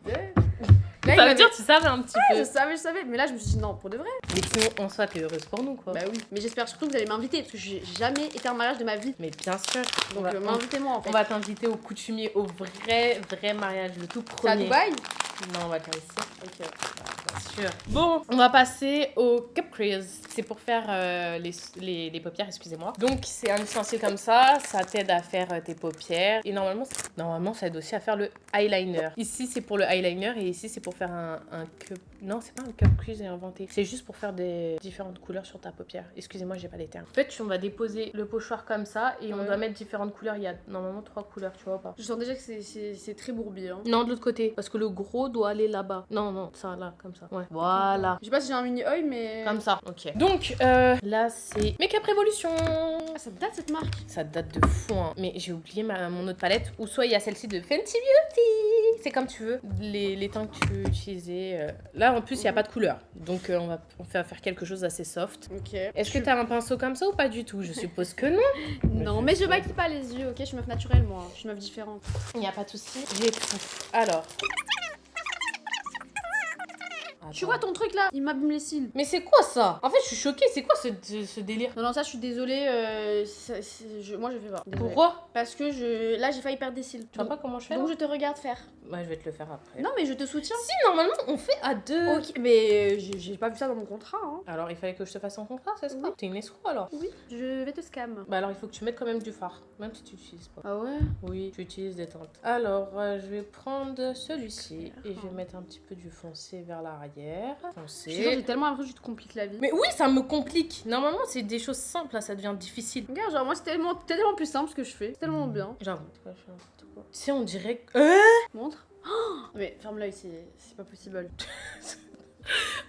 Là, Ça veut dire, tu savais un petit peu. je savais. Mais là, je me suis dit, non, pour de vrai. Mais sinon, en soi, t'es heureuse pour nous quoi. Bah oui. Mais j'espère surtout que vous allez m'inviter, parce que j'ai jamais été en mariage de ma vie. Mais bien sûr. Donc, on m'invitez-moi, en fait. va t'inviter au coutumier, au vrai mariage, le tout C'est à premier. Dubaï? Non, on va le faire ici. Ok. Bien sûr. Bon, on va passer au cup crease. C'est pour faire les paupières, excusez-moi. Donc, c'est un ustensile comme ça. Ça t'aide à faire tes paupières. Et normalement, ça aide aussi à faire le eyeliner. Ici, c'est pour le eyeliner et ici, c'est pour faire un cup. Non, c'est pas un cup crease, j'ai inventé. C'est juste pour faire des différentes couleurs sur ta paupière. Excusez-moi, j'ai pas les termes. En fait, on va déposer le pochoir comme ça et on Ouais. doit mettre différentes couleurs. Il y a normalement 3 couleurs, tu vois ou pas? Je sens déjà que c'est très bourbier. Hein. Non, de l'autre côté. Parce que le gros doit aller là-bas. Non, ça, là, comme ça. Ouais. Voilà. Je sais pas si j'ai un mini œil, mais. Comme ça. Ok. Donc, là, c'est Make-up Revolution. Ah, ça date cette marque. Ça date de fou, hein. Mais j'ai oublié mon autre palette. Ou soit il y a celle-ci de Fenty Beauty. C'est comme tu veux. Les teintes que tu veux utiliser. Là, en plus, il n'y a pas de couleur. Donc, on va faire quelque chose d'assez soft. Ok. Est-ce que t'as un pinceau comme ça ou pas du tout? Je suppose que non. Non, mais je maquille pas les yeux, ok? Je suis meuf naturelle, moi. Je suis meuf différente. Il n'y a pas de souci. J'ai tout. Alors. Tu vois ton truc là? Il m'abîme les cils. Mais c'est quoi ça? En fait, je suis choquée. C'est quoi ce délire? Non, ça, je suis désolée. Moi, je fais pas. Désolée. Pourquoi? Parce que là, j'ai failli perdre des cils. Tu vois pas comment je fais? Donc, là je te regarde faire. Ouais, je vais te le faire après. Non, mais je te soutiens. Si, normalement, on fait à deux. Ok, mais j'ai pas vu ça dans mon contrat, hein. Alors, il fallait que je te fasse un contrat, c'est ça? Oui. T'es une escroc alors? Oui, je vais te scam. Bah alors, il faut que tu mettes quand même du fard, même si tu n'utilises pas. Ah ouais? Oui, tu utilises des teintes. Alors, je vais prendre celui-ci et je vais mettre un petit peu du foncé vers l'arrière. Je te jure, j'ai Foncé. tellement l'impression que tu te compliques la vie. Mais oui, ça me complique. Normalement, c'est des choses simples, là, ça devient difficile. Regarde, genre, moi, c'est tellement plus simple ce que je fais. C'est tellement bien. J'avoue, je fais n'importe quoi. Tu sais, on dirait que... Montre. Oh, mais ferme l'œil, c'est pas possible.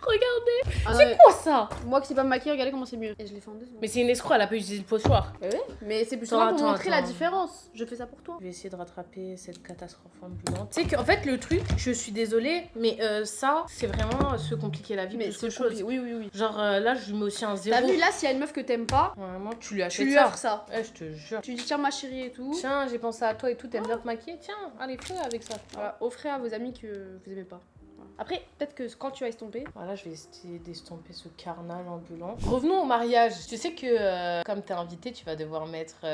Regardez. Ah, non, C'est mais quoi ça? moi qui sais pas me maquiller, regardez comment c'est mieux. Et je l'ai fait en 2 secondes. Mais c'est une escroc, elle a pas utilisé le pochoir. Ouais, mais c'est plus Attends, pour montrer la attends. différence. Je fais ça pour toi. Je vais essayer de rattraper cette catastrophe ambulante. Tu sais qu'en fait, le truc, je suis désolée, mais ça, c'est vraiment se compliquer la vie Mais plus c'est que chose. oui. Genre là, je lui mets aussi un zéro. T'as vu là, s'il y a une meuf que t'aimes pas, Vraiment, tu lui tu achètes lui ça. offres ça. Ouais, je te jure. Tu dis tiens ma chérie et tout. Tiens, j'ai pensé à toi et tout, t'aimes bien te maquiller. Tiens, allez, fais avec ça. Voilà, offrez à vos amis que vous aimez pas. Voilà. Après, peut-être que quand tu vas estomper. Voilà, je vais essayer d'estomper ce carnage ambulant. Revenons au mariage. Tu sais que comme t'es invité, tu vas devoir mettre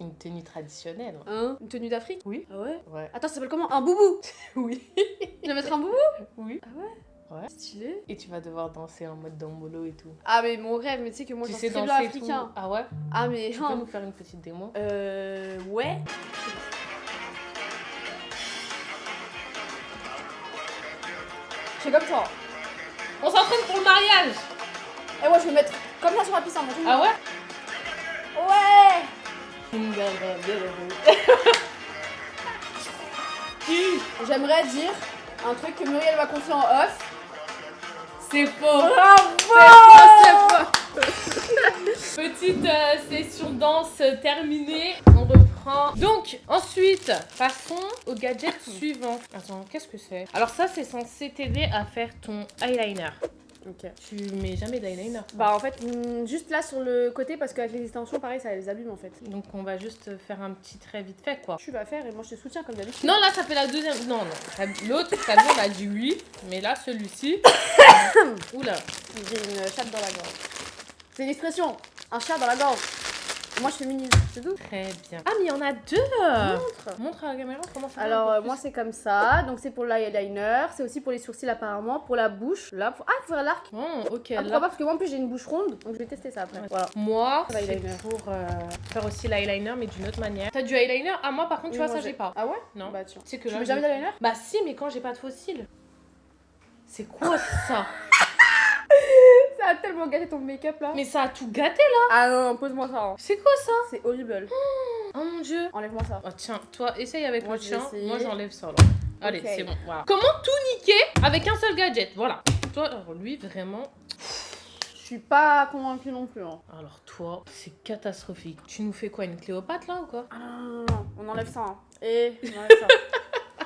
une tenue traditionnelle. Hein? Une tenue d'Afrique? Oui. Ah ouais? Ouais. Attends, ça s'appelle comment? Un boubou? Oui. Je vais mettre un boubou? Oui. Ah ouais? Ouais. Stylé. Et tu vas devoir danser en mode dombolo et tout. Ah, mais mon rêve, mais tu sais que moi, Tu je sais danse très bien danser et africain. tout. Ah ouais? Ah, mais. Tu peux nous faire une petite démo? Ouais. Je fais comme toi. On s'entraîne pour le mariage! Et moi, je vais mettre comme ça sur la piste. Hein, Ah ouais? Ouais! J'aimerais dire un truc que Muriel m'a confié en off. C'est faux! Bravo! Petite session danse terminée. On reprend. Donc, ensuite, passons au gadget suivant. Attends, qu'est-ce que c'est? Alors ça, c'est censé t'aider à faire ton eyeliner. Ok. Tu mets jamais d'eyeliner? Bah en fait, juste là sur le côté parce qu'avec les extensions, pareil, ça les abîme en fait. Donc on va juste faire un petit trait vite fait, quoi. Tu vas faire et moi je te soutiens comme d'habitude. Non, là, ça fait la deuxième. Non, non. L'autre, ça on a dit oui. Mais là, celui-ci. Oula. J'ai une chatte dans la gorge. C'est une expression, un chat dans la gorge. Moi je féminise, c'est tout. Très bien. Ah, mais il y en a deux! Montre. Montre à la caméra comment ça va. Alors moi c'est comme ça, donc c'est pour l'eyeliner, c'est aussi pour les sourcils apparemment, pour la bouche, là, pour... Ah, il faut faire l'arc. Oh, ok. Ah, pourquoi pas, parce que moi en plus j'ai une bouche ronde, donc je vais tester ça après. Ouais. Voilà. Moi, c'est L'eyeliner. pour faire aussi l'eyeliner, mais d'une autre manière. T'as du eyeliner? Ah, moi, par contre, tu vois, ça, j'ai pas. Ah ouais? Non. Bah tiens. C'est que Tu là. mets jamais d'eyeliner? Bah, si, mais quand j'ai pas de faux cils. C'est quoi ça? Ça a tellement gâté ton make-up là. Mais ça a tout gâté là. Ah non, pose-moi ça. Hein. C'est quoi ça? C'est horrible. Oh mon dieu. Enlève-moi ça. Oh, tiens, toi, essaye avec Moi, le je vais tien. essayer. Moi, j'enlève ça là. Allez, Ok. c'est bon. Voilà. Comment tout niquer avec un seul gadget? Voilà. Toi, alors, lui, vraiment. Je suis pas convaincue non plus. Hein. Alors, toi, c'est catastrophique. Tu nous fais quoi? Une Cléopâtre là ou quoi? Ah non, non, non, on enlève ça. Hein. Et on enlève ça.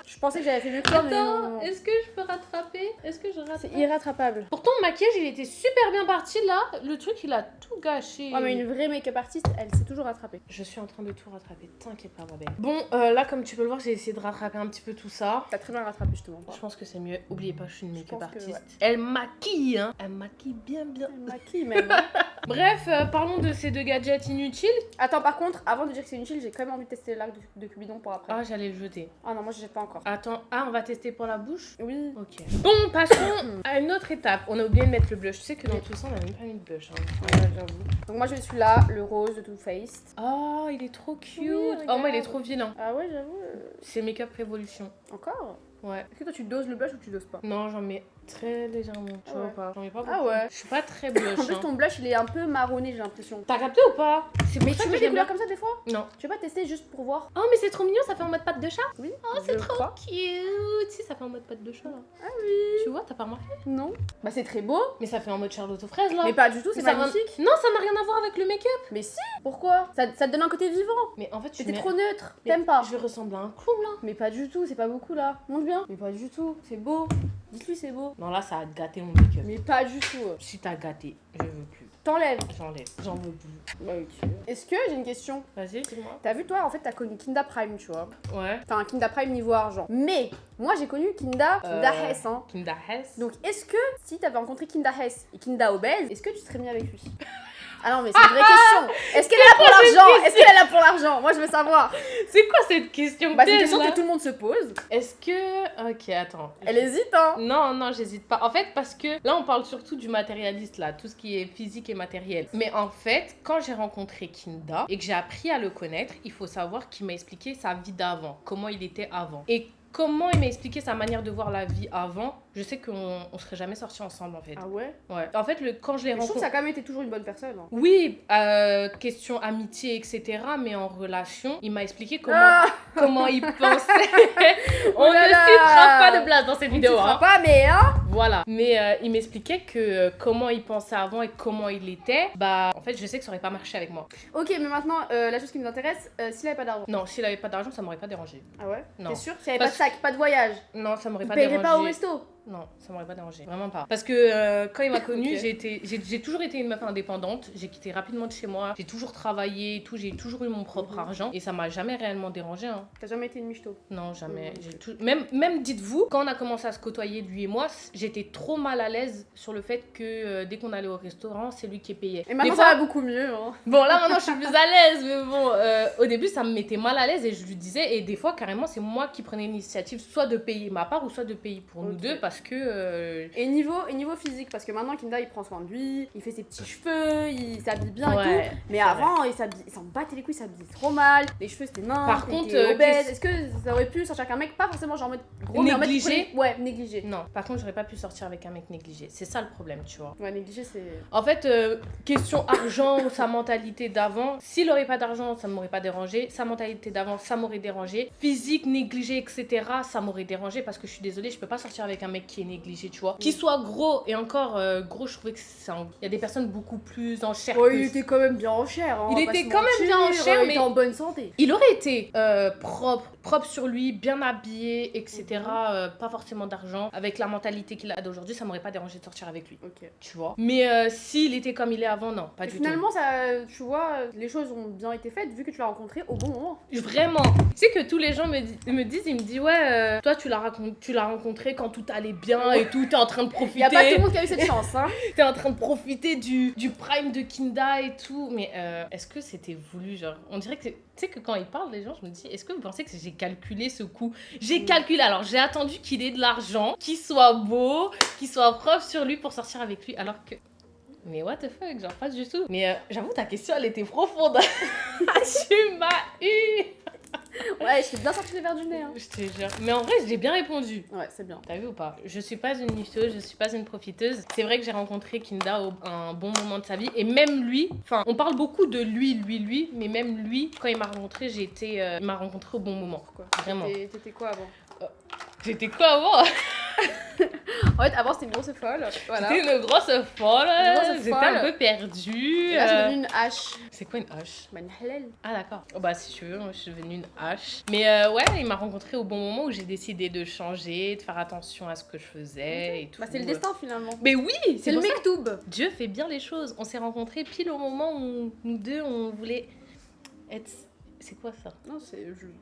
Je pensais que j'avais fait mieux que toi, mais Attends, non. est-ce que je peux rattraper? Est-ce que je rattrape? C'est irrattrapable. Pourtant, le maquillage, il était super bien parti là. Le truc, il a tout gâché. Ouais, mais une vraie make-up artiste, elle s'est toujours rattrapée. Je suis en train de tout rattraper. T'inquiète pas, ma belle. Bon, là, comme tu peux le voir, j'ai essayé de rattraper un petit peu tout ça. T'as très bien rattrapé, je te mens pas. Je pense que c'est mieux. Oubliez pas, je suis une Je make-up pense que, artiste. ouais. Elle maquille, hein. Elle maquille bien, bien. Elle maquille même. Hein. Bref, parlons de ces deux gadgets inutiles. Attends, par contre, avant de dire que c'est inutile, j'ai quand même envie de tester l'arc de Cupidon pour après. Ah, j'allais le jeter. Ah non, moi je jette pas encore. Attends, ah, on va tester pour la bouche? Oui. Ok. Bon, passons à une autre étape. On a oublié de mettre le blush. Tu sais que dans tout ça, on a même pas mis de blush. Hein. Ouais, j'avoue. Donc moi je vais celui-là, le rose de Too Faced. Oh, il est trop cute. Oui, Oh, moi, il est regarde. trop vilain. Ah ouais, j'avoue. C'est Makeup Révolution. Encore? Ouais. Est-ce que toi tu doses le blush ou tu doses pas? Non, j'en mets très légèrement. Tu Ah vois ouais. pas? J'en mets pas beaucoup. Ah ouais. Je suis pas très blush. En plus hein. ton blush il est un peu marronné, j'ai l'impression. T'as capté ou pas? C'est pour Mais ça tu que mets des j'aime couleurs bien. comme ça des fois? Non. Tu veux pas tester juste pour voir? Oh, mais c'est trop mignon, ça fait en mode patte de chat. Oui. Oh, c'est je trop crois. cute. Si, ça fait en mode patte de chat là. Ah oui. Tu vois, t'as pas remarqué? Non. Bah c'est très beau. Mais ça fait en mode Charlotte aux fraises là. Mais pas du tout, c'est Mais ça va- magnifique. Non, ça n'a rien à voir avec le make-up. Mais si. Pourquoi ça te donne un côté vivant. Mais en fait, tu C'était mets... trop neutre. Mais T'aimes pas. Je vais ressembler à un clown là. Mais pas du tout, c'est pas beaucoup là. Monte bien. Mais pas du tout, c'est beau. Dites-lui c'est beau. Non, là, ça a gâté mon make-up. Mais pas du tout. Si t'as gâté, je veux plus. T'enlèves. J'enlève. J'en veux plus. Bah ok. Est-ce que j'ai une question? Vas-y, dis-moi. T'as vu toi en fait t'as connu Kinda Prime tu vois. Ouais. Enfin un Kinda Prime niveau argent. Mais moi j'ai connu Kinda Hess hein. Kinda Hess. Donc est-ce que si t'avais rencontré Kinda Hess et Kinda obèse, est-ce que tu serais mis avec lui? Ah non mais c'est une vraie question. Est-ce qu'elle est là pour l'argent? Est-ce qu'elle est là pour l'argent? Moi je veux savoir. C'est quoi cette question? Bah c'est une piège, question là que tout le monde se pose. Est-ce que... Ok, attends. Elle hésite hein. Non, non, j'hésite pas. En fait, parce que là, on parle surtout du matérialiste, là, tout ce qui est physique et matériel. Mais en fait, quand j'ai rencontré Kinda et que j'ai appris à le connaître, il faut savoir qu'il m'a expliqué sa vie d'avant, comment il était avant. Et comment il m'a expliqué sa manière de voir la vie avant, je sais qu'on serait jamais sortis ensemble, en fait. Ah ouais. Ouais. En fait, quand je l'ai Mais je trouve rencontré... que ça a quand même été toujours une bonne personne. Hein. Oui, question amitié, etc. Mais en relation, il m'a expliqué comment, Ah comment il pensait. On Oh là ne là. citera pas de place dans cette On vidéo. titrera Hein. pas mais hein. Voilà. Mais il m'expliquait que comment il pensait avant et comment il était, bah en fait, je sais que ça aurait pas marché avec moi. Ok mais maintenant la chose qui nous intéresse, s'il avait pas d'argent. Non, s'il avait pas d'argent, ça m'aurait pas dérangé. Ah ouais. Non. T'es sûr? S'il avait pas de Parce- sac, pas de voyage. Non, ça m'aurait Il pas paierait dérangé. pas au resto. Non, ça m'aurait pas dérangé. Vraiment pas. Parce que quand il m'a connue, Ok. j'ai toujours été une meuf indépendante. J'ai quitté rapidement de chez moi. J'ai toujours travaillé et tout. J'ai toujours eu mon propre argent. Et ça m'a jamais réellement dérangé. Hein. T'as jamais été une michto? Non, jamais. Ok. J'ai même dites-vous, quand on a commencé à se côtoyer, lui et moi, j'étais trop mal à l'aise sur le fait que dès qu'on allait au restaurant, c'est lui qui payait. Et maintenant, Des ça fois- va beaucoup mieux. Hein. Bon, là, maintenant, je suis plus à l'aise. Mais bon, au début, ça me mettait mal à l'aise et je lui disais. Et des fois, carrément, c'est moi qui prenais l'initiative soit de payer ma part ou soit de payer pour nous Ok. deux parce que... Et niveau physique, parce que maintenant Kinda il prend soin de lui, il fait ses petits cheveux, il s'habille bien et Ouais, tout. Mais avant, il s'en battait les couilles, il s'habillait trop mal. Les cheveux c'était mince. Par il contre, était obèse. Est-ce que ça aurait pu sortir avec un mec, pas forcément genre en mode gros, mais en mode Négligé. Ouais, négligé. Non, par contre, j'aurais pas pu sortir avec un mec négligé. C'est ça le problème, tu vois. Ouais, négligé c'est. En fait, question argent ou sa mentalité d'avant, s'il aurait pas d'argent, ça m'aurait pas dérangé. Sa mentalité d'avant, ça m'aurait dérangé. Physique, négligé, etc., ça m'aurait dérangé parce que je suis désolée, je peux pas sortir avec un mec qui est négligé, tu vois. Qu'il soit gros, et encore, gros, je trouvais que il y a des personnes beaucoup plus en chair. Ouais, que- il était quand même bien en chair. Hein, Il on va pas était se quand même mentir, bien en chair, il mais- était en bonne santé. Il aurait été propre sur lui, bien habillé, etc. Pas forcément d'argent. Avec la mentalité qu'il a d'aujourd'hui, ça m'aurait pas dérangé de sortir avec lui. Ok. Tu vois. Mais s'il était comme il est avant, non, pas Et du finalement, ça, tu vois, les choses ont bien été faites vu que tu l'as rencontré au bon moment. tout. Vraiment. Tu sais que tous les gens me disent, ils me disent, ouais, toi tu l'as rencontré quand tout allait bien et tout, t'es en train de Il profiter. y a pas tout le monde qui a eu cette chance, hein. T'es en train de profiter du prime de Kinda et tout. Mais est-ce que c'était voulu, genre, on dirait que, tu sais que quand ils parlent, les gens, je me dis, est-ce que vous pensez que j'ai calculé ce coup? J'ai calculé, alors j'ai attendu qu'il ait de l'argent, qu'il soit beau, qu'il soit propre sur lui pour sortir avec lui, alors que... Mais what the fuck, genre pas du tout. Mais j'avoue, ta question, elle était profonde. Tu m'as eu. Ouais, je t'ai bien sorti les verres du nez, hein. Je te jure. Mais en vrai, j'ai bien répondu. Ouais, c'est bien. T'as vu ou pas? Je suis pas une nicheuse, je suis pas une profiteuse. C'est vrai que j'ai rencontré Kinda à un bon moment de sa vie. Et même lui, enfin, on parle beaucoup de lui, mais même lui, quand il m'a rencontré, il m'a rencontré au bon moment. Pourquoi? Vraiment. T'étais quoi avant? J'étais quoi avant? En fait, avant c'était une grosse folle. Voilà. J'étais une grosse folle. Une grosse J'étais folle. un peu perdue. Et là, c'est devenu une hache. C'est quoi une hache? Bah, une halal. Ah d'accord. Oh, bah si tu veux, moi, je suis devenue une hache. Mais ouais, il m'a rencontré au bon moment où j'ai décidé de changer, de faire attention à ce que je faisais et tout. Bah, c'est le destin finalement. Mais oui, C'est le pour ça. mektoub. Dieu fait bien les choses. On s'est rencontrés pile au moment où nous deux, on voulait être... C'est quoi ça? Non,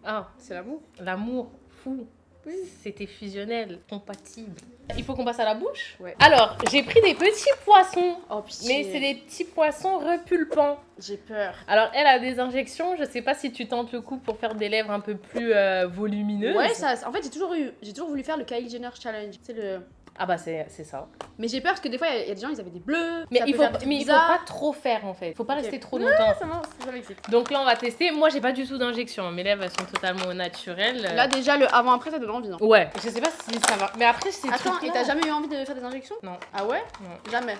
Ah, c'est l'amour. l'amour fou. Oui. C'était fusionnel, compatible. Il faut qu'on passe à la bouche? Ouais. Alors, j'ai pris des petits poissons. Oh pitié. Mais c'est des petits poissons repulpants. J'ai peur. Alors, elle a des injections. Je sais pas si tu tentes le coup pour faire des lèvres un peu plus volumineuses. Ouais, ça. En fait, j'ai toujours voulu faire le Kylie Jenner challenge. C'est le. Ah bah, c'est ça. Mais j'ai peur parce que des fois, il y a des gens, ils avaient des bleus. Mais ça il peut faut, faire des trucs mais il faut bizarres. pas trop faire, en fait. Faut pas Ok. rester trop longtemps. Ça m'excite. Donc là, on va tester. Moi, j'ai pas du tout d'injection. Mes lèvres, elles sont totalement au naturel. Là, déjà, le avant-après, ça donne envie. Hein. Ouais. Je sais pas si ça va. Mais après, c'est Attends, et t'as jamais eu envie de faire des injections? Non. Ah ouais? Non. Jamais.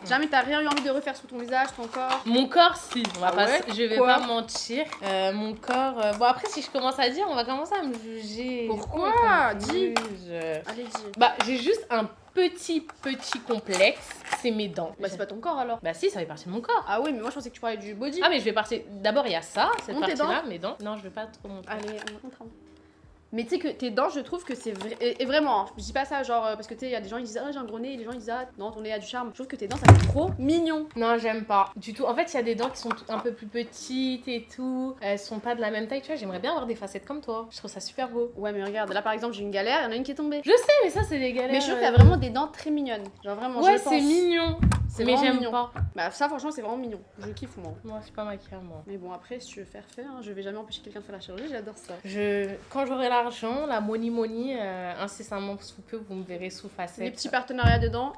Jamais t'as rien eu envie de refaire sur ton visage, ton corps? Mon corps, si. On va Ah pas, ouais? je vais Quoi? pas mentir. Mon corps. Bon, après, si je commence à dire, on va commencer à me juger. Pourquoi? Pourquoi qu'on me Dis. juge Allez, dis. Bah, j'ai juste un petit complexe. C'est mes dents. Bah, c'est pas ton corps alors. Bah, si, ça fait partie de mon corps. Ah oui, mais moi je pensais que tu parlais du body. Ah, mais je vais partir. D'abord, il y a ça, cette Monte tes partie-là, mes dents. Non, je vais pas trop montrer. Allez, on montre. Mais tu sais que tes dents, je trouve que c'est vrai. Et vraiment, hein, je dis pas ça genre parce que tu sais, il y a des gens qui disent ah, j'ai un gros nez, et les gens ils disent ah, non, ton nez a du charme. Je trouve que tes dents, ça fait trop mignon. Non, j'aime pas du tout. En fait, il y a des dents qui sont un peu plus petites et tout. Elles sont pas de la même taille, tu vois. J'aimerais bien avoir des facettes comme toi. Je trouve ça super beau. Ouais, mais regarde, là par exemple, j'ai une galère, il y en a une qui est tombée. Je sais, mais ça, c'est des galères. Mais je trouve que t'as vraiment des dents très mignonnes. Genre vraiment, Ouais, je pense. c'est mignon. C'est Mais vraiment j'aime mignon. pas. Bah, ça, franchement, c'est vraiment mignon. Je kiffe moi. Moi, c'est pas ma carte, moi. Mais bon, après, si tu veux faire, hein, je vais jamais empêcher quelqu'un de faire la chirurgie, j'adore ça. Quand j'aurai l'argent, la money, incessamment sous peu, vous me verrez sous facette. Les petits partenariats dedans.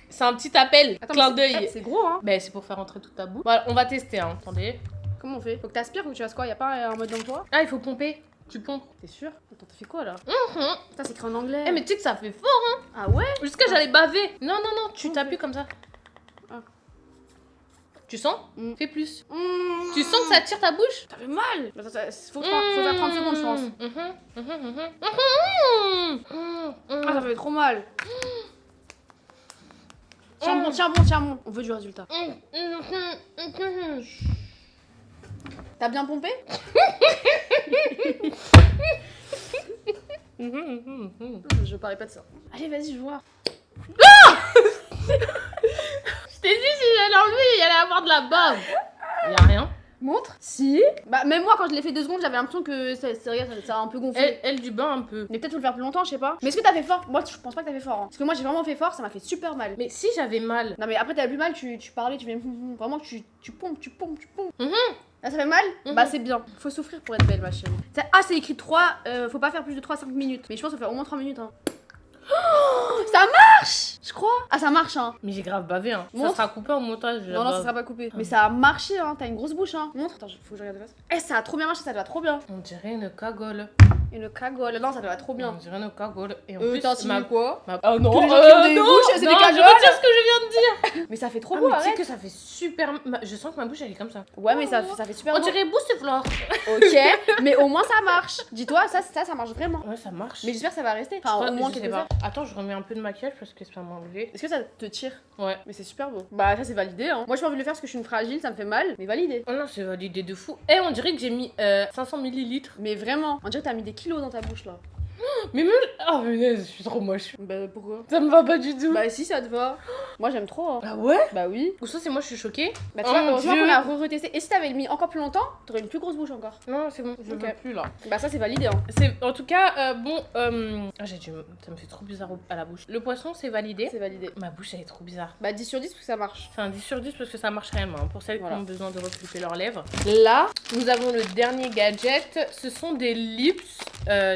C'est un petit appel, Attends, clin mais d'œil. c'est gros, hein. Ben, c'est pour faire entrer toute ta bouche. Voilà, on va tester, hein. Attendez. Comment on fait? Faut que t'aspires ou tu fasses quoi? Y'a pas un mode d'emploi? Ah, il faut pomper. Tu pompes. T'es sûr? Attends, t'as fait quoi là? Mhm. Putain, c'est écrit en anglais. Eh, mais tu sais que ça fait fort. Ah ouais? Jusqu'à j'allais baver. Non, tu Ok. t'appuies comme ça. Ah. Tu sens? Mm. Fais plus. Tu sens que ça tire ta bouche? Ça fait mal! Attends, faut faire 30 secondes, je pense. Ah, ça fait trop mal. Tiens bon. On veut du résultat. T'as bien pompé? Je parlais pas de ça. Allez, vas-y, je vois. Je t'ai dit, si j'allais enlever, il y allait avoir de la bave. Y'a rien. Montre. Si. Bah, même moi, quand je l'ai fait 2 secondes, j'avais l'impression que ça a un peu gonflé. Elle du bain un peu. Mais peut-être faut le faire plus longtemps, je sais pas. Mais est-ce que t'as fait fort? Moi, je pense pas que t'as fait fort. Hein. Parce que moi, j'ai vraiment fait fort, ça m'a fait super mal. Mais si j'avais mal. Non, mais après, t'avais plus mal, tu parlais, tu fais. Vraiment, tu pompes. Mhm. Là, ça fait mal? Bah, c'est bien. Faut souffrir pour être belle, ma chérie. Ah, c'est écrit 3, faut pas faire plus de 3-5 minutes. Mais je pense qu'il faut faire au moins 3 minutes. Hein. Oh, ça marche! Je crois. Ah, ça marche, hein. Mais j'ai grave bavé, hein. Ça Montre. sera coupé en montage. Non, ça sera pas coupé. Mais ça a marché, hein. T'as une grosse bouche, hein. Montre. Attends, faut que je regarde de face. Eh, ça a trop bien marché, ça te va trop bien. On dirait une cagole. Une cagole. Non, ça te va trop bien. On dirait une cagole. Et en plus, t'insinues quoi? Oh non, Que les gens qui ont des bouches, c'est des non, cagoles. je retire ce que je viens de dire. Mais ça fait trop Ah, beau, mais tu sais arrête. que ça fait super... Je sens que ma bouche, elle est comme ça. Ouais, mais ça fait super On beau. dirait Boustiflore. Ok, mais au moins ça marche. Dis-toi, ça marche vraiment. Ouais, ça marche. Mais j'espère que ça va rester. Je Enfin, crois- au moins je sais quelques pas. heures. Attends, je remets un peu de maquillage parce que ça m'a enlevé. Est-ce que ça te tire? Ouais. Mais c'est super beau. Bah, ça c'est validé, hein. Moi, j'ai pas envie de le faire parce que je suis une fragile, ça me fait mal, mais validé. Oh non, c'est validé de fou. Eh, on dirait que j'ai mis 500 millilitres. Mais vraiment, on dirait que t'as mis des kilos dans ta bouche là. Mais même... Oh, mais je suis trop moche. Bah, pourquoi? Ça me va pas du tout. Bah, si ça te va. Moi, j'aime trop. Hein. Ah ouais? Bah, oui. Ou ça, c'est moi, je suis choquée. Bah, tu Oh vois, mon heureusement Dieu. qu'on a retesté. Et si t'avais mis encore plus longtemps, t'aurais une plus grosse bouche encore. Non, c'est bon, je Ok. veux plus là. Bah, ça c'est validé, hein. C'est en tout cas bon ah, ça me fait trop bizarre à la bouche. Le poisson c'est validé. C'est validé. Ma bouche elle est trop bizarre. Bah, 10 sur 10 parce que ça marche. Enfin 10 sur 10 parce que ça marche réellement hein, pour celles Voilà. qui ont besoin de repulper leurs lèvres. Là, nous avons le dernier gadget, ce sont des lips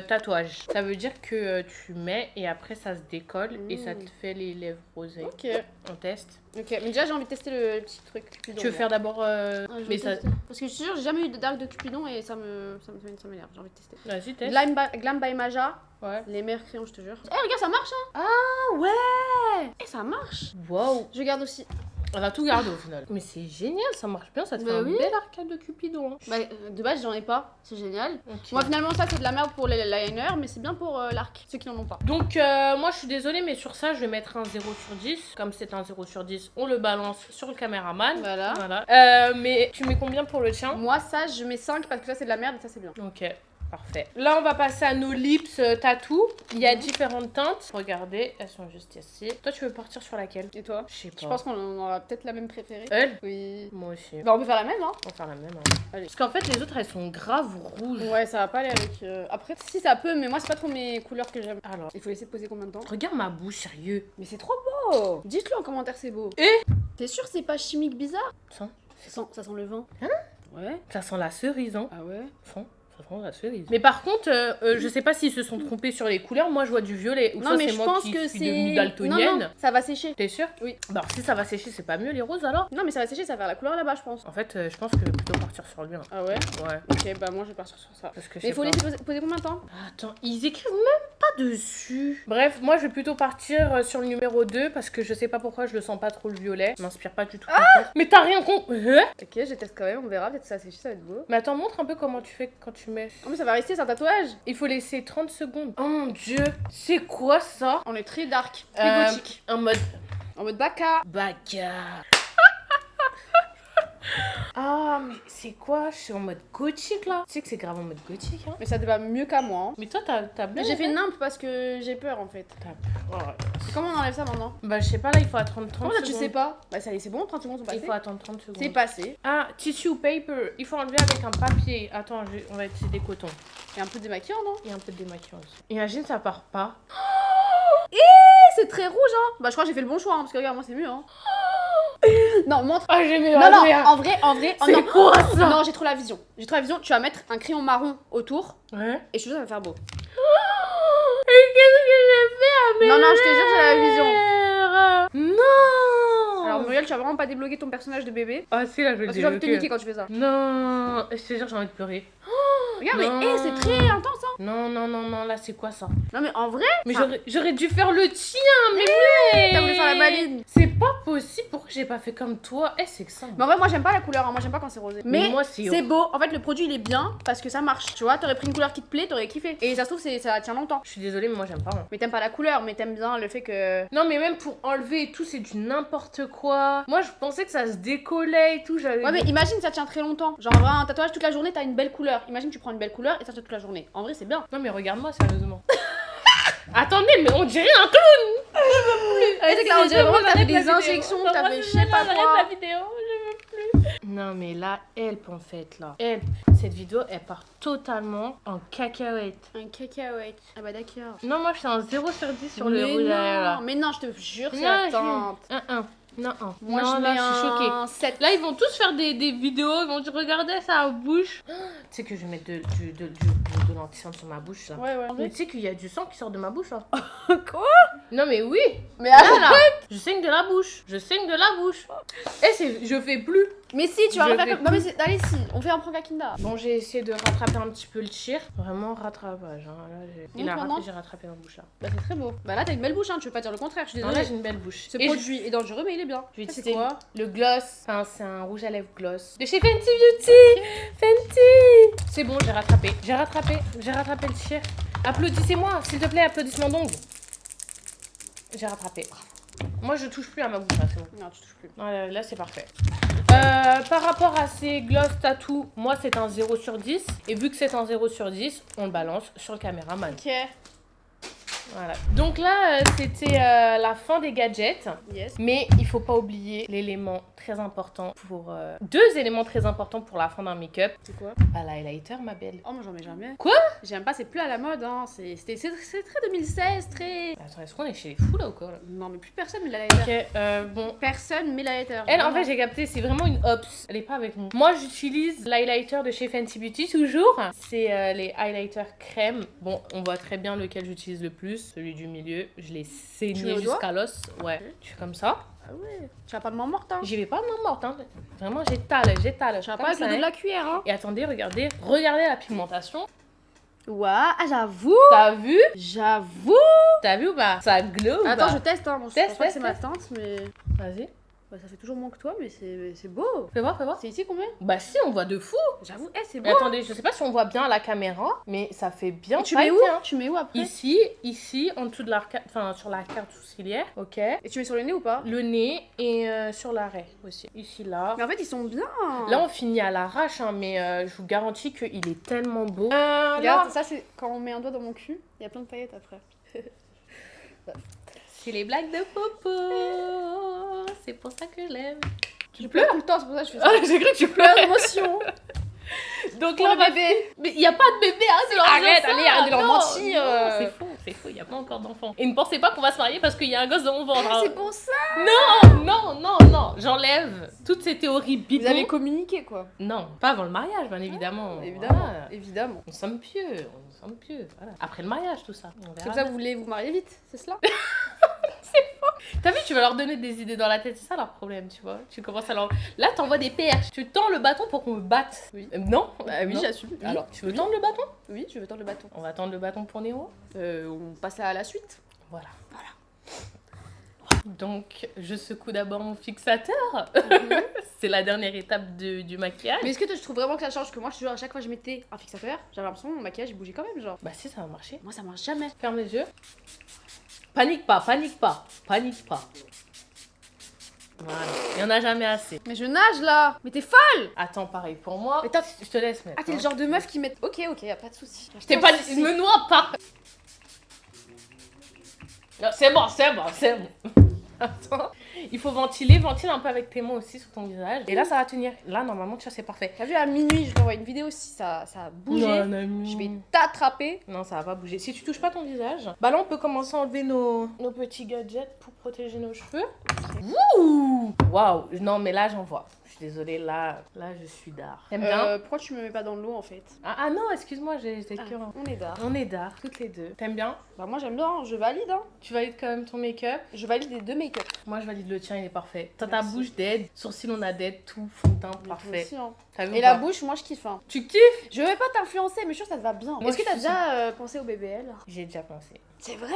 tatouages. Ça veut dire que tu mets et après ça se décolle et ça te fait les lèvres rosées. Ok. On teste. Ok, mais déjà j'ai envie de tester le petit truc Cupidon. Tu veux faire d'abord Ah, je vais mais ça tester. Parce que je suis sûre, j'ai jamais eu d'arc de Cupidon et ça m'énerve, j'ai envie de tester. Vas-y teste. Glam by Maja, Ouais. les meilleurs crayons, je te jure. Eh, regarde, ça marche, hein. Ah ouais. Eh, ça marche. Wow. Je garde aussi. On va tout garder au final. Mais c'est génial, ça marche bien, ça te Bah fait un oui. bel arcade de Cupidon. Hein. Bah, de base, j'en ai pas, c'est génial. Ok. Moi, finalement, ça, c'est de la merde pour les liner, mais c'est bien pour l'arc, ceux qui n'en ont pas. Donc moi je suis désolée mais sur ça je vais mettre un 0 sur 10. Comme c'est un 0 sur 10 on le balance sur le caméraman. Voilà. Mais tu mets combien pour le tien? Moi, ça, je mets 5 parce que ça, c'est de la merde et ça, c'est bien. Ok parfait. Là on va passer à nos lips tattoo. Il y a différentes teintes. Regardez elles sont juste ici. Toi tu veux partir sur laquelle? Et toi? Je sais pas. Je pense qu'on aura peut-être la même préférée. Elle? Oui. Moi aussi. Bah, on peut faire la même, hein. On va faire la même. Hein. Allez. Parce qu'en fait les autres elles sont grave rouges. Ouais, ça va pas aller avec. Après, si ça peut, mais moi, c'est pas trop mes couleurs que j'aime. Alors Il faut laisser poser combien de temps? regarde ma bouche sérieux. Mais c'est trop beau! Dites-le en commentaire, c'est beau. Et T'es sûr que c'est pas chimique bizarre? Ça, Ça sent le vin. Hein? Ouais. ça sent la cerise hein. Ah ouais? Ça sent la cerise. Mais par contre, je sais pas s'ils se sont trompés sur les couleurs. Moi, je vois du violet. Ou Non, ça, mais c'est je moi pense qui que suis c'est. devenue daltonienne. Non, ça va sécher. T'es sûre? Oui. Bah, alors, si ça va sécher, c'est pas mieux les roses alors? Non, mais ça va sécher, ça va faire la couleur là-bas, je pense. En fait, je pense que je vais plutôt partir sur lui. Hein. Ah ouais? Ouais. Ok, bah moi je vais partir sur ça. Parce que je Mais sais il faut pas. laisser poser combien de temps? Attends, ils écrivent même pas dessus. Bref, moi, je vais plutôt partir sur le numéro 2 parce que je sais pas pourquoi je le sens pas trop le violet. Ça m'inspire pas du tout. Mais t'as rien compris. Ok, je teste quand même, on verra, peut-être que ça va sécher, ça va être beau. Mais attends, montre un peu comment tu fais quand tu mets. Oh, mais ça va rester, c'est un tatouage. Il faut laisser 30 secondes. Oh mon dieu, c'est quoi ça? On est très dark, très gothique. En mode En mode baka. bagarre. Ah, mais c'est quoi? Je suis en mode gothique là. Tu sais que c'est grave en mode gothique, hein. Mais ça te va mieux qu'à moi. Hein. Mais toi, t'as bien. Mais j'ai fait nimp parce que j'ai peur en fait. Oh, ouais. Comment on enlève ça maintenant? Bah, je sais pas, là, il faut attendre 30 Comment ça secondes. tu sais pas? Bah ça y est, c'est bon, 30 secondes sont Il passées. faut attendre 30 secondes. C'est passé. Ah, tissue paper. Il faut enlever avec un papier. Attends, on va utiliser des cotons. Et un peu démaquillant, non? Et un peu de démaquillant aussi. Imagine, ça part pas. C'est très rouge, hein. Bah je crois que j'ai fait le bon choix, hein, parce que regarde, moi c'est mieux, hein. Non, montre. Ah, j'ai mis Non, non, en vrai, oh, C'est non. quoi ça? Non, j'ai trop la vision. J'ai trop la vision. Tu vas mettre un crayon marron autour Ouais. et je te jure, ça va faire beau. Et qu'est-ce que j'ai fait à mes Non, non, je te jure, j'ai la vision. Non. Alors, Muriel, tu vas vraiment pas débloquer ton personnage de bébé. Ah si, là, je vais le Parce que j'ai envie de te débloquer. niquer quand tu fais ça. Non, je te jure, j'ai envie de pleurer. Regarde, Non. mais c'est très intense, hein. Non, non, non, non, là, c'est quoi ça? Non, mais en vrai, Mais enfin, j'aurais dû faire le tien, mais t'as voulu faire la maline. C'est pas possible, pourquoi j'ai pas fait comme toi? Eh, c'est que ça. Mais en vrai, moi j'aime pas la couleur, hein. Moi j'aime pas quand c'est rosé. Mais Mais moi, c'est c'est beau. En fait, le produit il est bien parce que ça marche. Tu vois, t'aurais pris une couleur qui te plaît, t'aurais kiffé. Et ça se trouve, ça tient longtemps. Je suis désolée, mais moi, j'aime pas. Hein. Mais t'aimes pas la couleur, mais t'aimes bien le fait que. Non, mais même pour enlever et tout, c'est du n'importe quoi. Moi, je pensais que ça se décollait et tout. J'avais. Ouais, mais imagine, ça tient très longtemps. Genre, en vrai, un tatouage toute la journée, t'as une belle couleur. Imagine, tu prends une belle couleur et ça tient toute la journée. En vrai, c'est bien. Non, mais regarde-moi, sérieusement. Attendez, mais on dirait un clown. Ouais, c'est que là, on dirait vraiment que t'as fait des Arrête la injections, vidéo. t'as Non, fait moi, je sais pas arrête quoi. la vidéo, je veux plus. Non, mais là, help en fait, là. Help. Cette vidéo, elle part totalement en cacahuète. Un cacahuète. Ah bah d'accord. Non, moi, je suis un 0 sur 10 sur le Mais rouge à lèvres, là. non, mais non, je te jure, c'est Non, la je- teinte. Un. Non, un. Moi, non, je là, mets je suis choquée. un 7. Là, ils vont tous faire des vidéos, ils vont dire, regardez sa bouche. Tu sais que je vais mettre de l'anti-sang sur ma bouche, là. Ouais, ouais. Mais tu sais qu'il y a du sang qui sort de ma bouche, là. Quoi? Non, mais oui. Mais Là, arrête. là. Je saigne de la bouche. Je saigne de la bouche. Et je fais plus. Mais si, tu vas Je refaire vais comme. Non, mais allez, si, on fait un prank à Kinda. Bon, j'ai essayé de rattraper un petit peu le tir. Vraiment rattrapage. Hein. Là, il a maintenant raté, j'ai rattrapé ma bouche, là. Bah, c'est très beau. Bah, là, t'as une belle bouche, hein, tu veux pas dire le contraire, je suis Non, désolée. là, j'ai une belle bouche. Ce Et produit est dangereux, mais il est bien. je vais Ça, utiliser c'est quoi? le gloss. Enfin, c'est un rouge à lèvres gloss. De chez Fenty Beauty. Fenty. C'est bon, j'ai rattrapé. J'ai rattrapé le tir. Applaudissez-moi, s'il te plaît, applaudissements d'ongles. J'ai rattrapé. Moi, je touche plus à ma bouche, là, c'est bon. Non, tu touches plus. Là, c'est parfait. Par rapport à ces gloss tattoo, moi, c'est un 0 sur 10. Et vu que c'est un 0 sur 10, on le balance sur le caméraman. Ok. Voilà. Donc là, c'était la fin des gadgets. Yes. Mais il faut pas oublier l'élément très important pour... deux éléments très importants pour la fin d'un make-up. C'est quoi? Ah, l'highlighter, ma belle. Oh, moi, j'en mets jamais. Quoi? J'aime pas, c'est plus à la mode, hein. C'est très 2016, très. Attends, est-ce qu'on est chez les fous, là, ou quoi, là? Non, mais plus personne met la lighter. Ok, bon. Personne met la lighter. Elle, en fait, j'ai capté, c'est vraiment une ops. Elle est pas avec nous. Moi, j'utilise l'highlighter de chez Fenty Beauty, toujours. C'est les highlighters crème. Bon, on voit très bien lequel j'utilise le plus. Celui du milieu. Je l'ai Tu saigné mets au doigt jusqu'à l'os. Ouais, Ok. tu fais comme ça. Ah ouais. Tu vas pas de main morte, hein. J'y vais pas main morte, hein. Vraiment, j'étale. Tu vas Comme pas avec ça, le dos de hein. la cuillère, hein. Et attendez, regardez la pigmentation. Ouais, ah, j'avoue. T'as vu? J'avoue. T'as vu ou pas? Ça glow ou Attends, pas? je teste, hein. Bon, je Teste, pense pas que c'est teste, ma teinte, mais. Vas-y. Bah, ça fait toujours moins que toi, mais c'est beau. Fais voir, fais voir. C'est ici combien? Bah si, on voit de fou. J'avoue, c'est beau. Mais attendez, je sais pas si on voit bien à la caméra, mais ça fait bien Et tu mets où? pailleté, hein. Tu mets où après? Ici, en dessous de l'arcade, enfin sur la carte sourcilière, ok. Et tu mets sur le nez ou pas? Le nez et sur l'arrêt aussi. Ici, là. Mais en fait, ils sont bien. Là, on finit à l'arrache, hein, mais je vous garantis qu'il est tellement beau. Regarde, Là, ça, c'est quand on met un doigt dans mon cul, il y a plein de paillettes après. c'est les blagues de Popo. C'est pour ça que je l'aime. Je pleure tout le temps, c'est pour ça que je fais ça. Ah, j'ai cru que tu Pleure d'émotion. Donc Pour là, le on va... bébé. Mais il n'y a pas de bébé, hein, de leur Arrête, dire ça. allez, arrête de leur Non, mentir. non, c'est faux, il n'y a pas encore d'enfant. Et ne pensez pas qu'on va se marier parce qu'il y a un gosse dans mon ventre. hein. C'est pour ça. Non, j'enlève toutes ces théories bidons. Vous avez communiqué quoi. Non, pas avant le mariage, bien évidemment. Évidemment, Voilà. évidemment. On sommes pieux, voilà. Après le mariage, tout ça. On verra Comme ça, bien. vous voulez vous marier vite, c'est cela? T'as vu, tu vas leur donner des idées dans la tête, c'est ça leur problème, tu vois. Tu commences à leur... Là, t'envoies des perches, tu tends le bâton pour qu'on me batte. Oui. Non Bah oui, Non. j'assume. Oui. Alors, tu veux tendre le bâton? Oui, je veux tendre le bâton. On va tendre le bâton pour Néo. On passe à la suite. Voilà. Donc, je secoue d'abord mon fixateur. C'est la dernière étape du maquillage. Mais est-ce que tu trouves vraiment que ça change? Parce que moi, je te jure, à chaque fois que je mettais un fixateur, j'avais l'impression que mon maquillage il bougeait quand même, genre. Bah si, ça va marcher. Moi, ça marche jamais. Ferme les yeux. Panique pas. Voilà. Il y en a jamais assez. Mais je nage là. Mais t'es folle. Attends, pareil pour moi. Mais t'as- Je te laisse mettre. Ah, t'es le hein. genre de meuf qui met. Ok, y a pas de soucis. Je t'ai pas dit, me noie pas. Non, c'est bon. Attends. Il faut ventile un peu avec tes mains aussi sur ton visage. Et là, ça va tenir. Là, normalement, tu vois, c'est parfait. T'as vu à minuit, je t'envoie une vidéo si ça a bougé. Non, Nami. Je vais t'attraper. Non, ça va pas bouger. Si tu touches pas ton visage, bah là, on peut commencer à enlever nos petits gadgets pour protéger nos cheveux. Ouh! Waouh! Non, mais là, j'en vois. Je suis désolée, là, je suis d'art. T'aimes bien? Pourquoi tu me mets pas dans l'eau en fait? Ah non, excuse-moi, j'ai Ah, cœur. on est d'art. On est d'art, toutes les deux. T'aimes bien? Bah, moi j'aime bien, je valide. Hein. Tu valides quand même ton make-up? Je valide les deux make-up. Moi, je valide le tien, il est parfait. T'as ta Merci. bouche d'aide, sourcils on a d'aide, tout, fond de teint, parfait. Aussi, hein. T'as vu Et ou la pas? bouche, moi je kiffe. Hein. Tu kiffes? Je veux pas t'influencer, mais je suis sûre que ça te va bien. Moi, Est-ce que je t'as suis déjà pensé au BBL? J'ai déjà pensé. C'est vrai?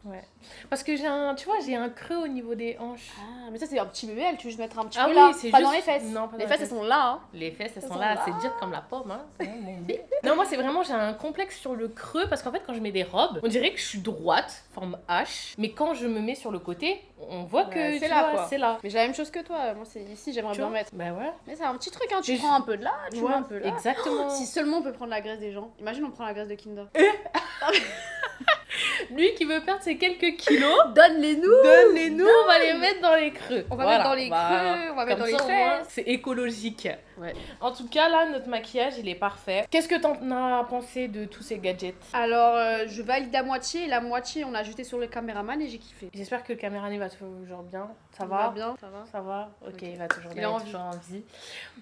Ouais. Parce que j'ai un creux au niveau des hanches. Ah, mais ça c'est un petit BBL, tu veux juste mettre un petit Ah peu oui, là, c'est pas juste- dans les fesses. non, pas dans les les fesses, fesses. elles sont là. Hein. Les fesses, elles Elles sont sont là, là. c'est dur comme la pomme, hein. C'est mon bébé. Non, moi, c'est vraiment, j'ai un complexe sur le creux parce qu'en fait, quand je mets des robes, on dirait que je suis droite, forme H, mais quand je me mets sur le côté, on voit que Ouais, c'est tu là, vois, quoi. c'est là. Mais j'ai la même chose que toi, moi c'est ici, j'aimerais Tu bien vois mettre. Bah ouais. Mais c'est un petit truc, hein. Tu Mais prends un peu de là, tu Ouais, mets un peu là. exactement. Si seulement on peut prendre la graisse des gens. Imagine on prend la graisse de Kinder. Lui qui veut perdre ses quelques kilos, Donne-les-nous. donne-les-nous, on va les mettre dans les creux. On va Voilà, mettre dans les creux, on va mettre dans comme les ça, au moins, fesses. c'est écologique. Ouais. En tout cas, là, notre maquillage, il est parfait. Qu'est-ce que t'en as pensé de tous ces gadgets? Alors, je valide à moitié, et la moitié, on a jeté sur le caméraman et j'ai kiffé. J'espère que le caméraman va toujours bien. Ça Il va? bien, ça va. Ça va? Ok, Ok. il va toujours Il bien, a il est envie. toujours en vie.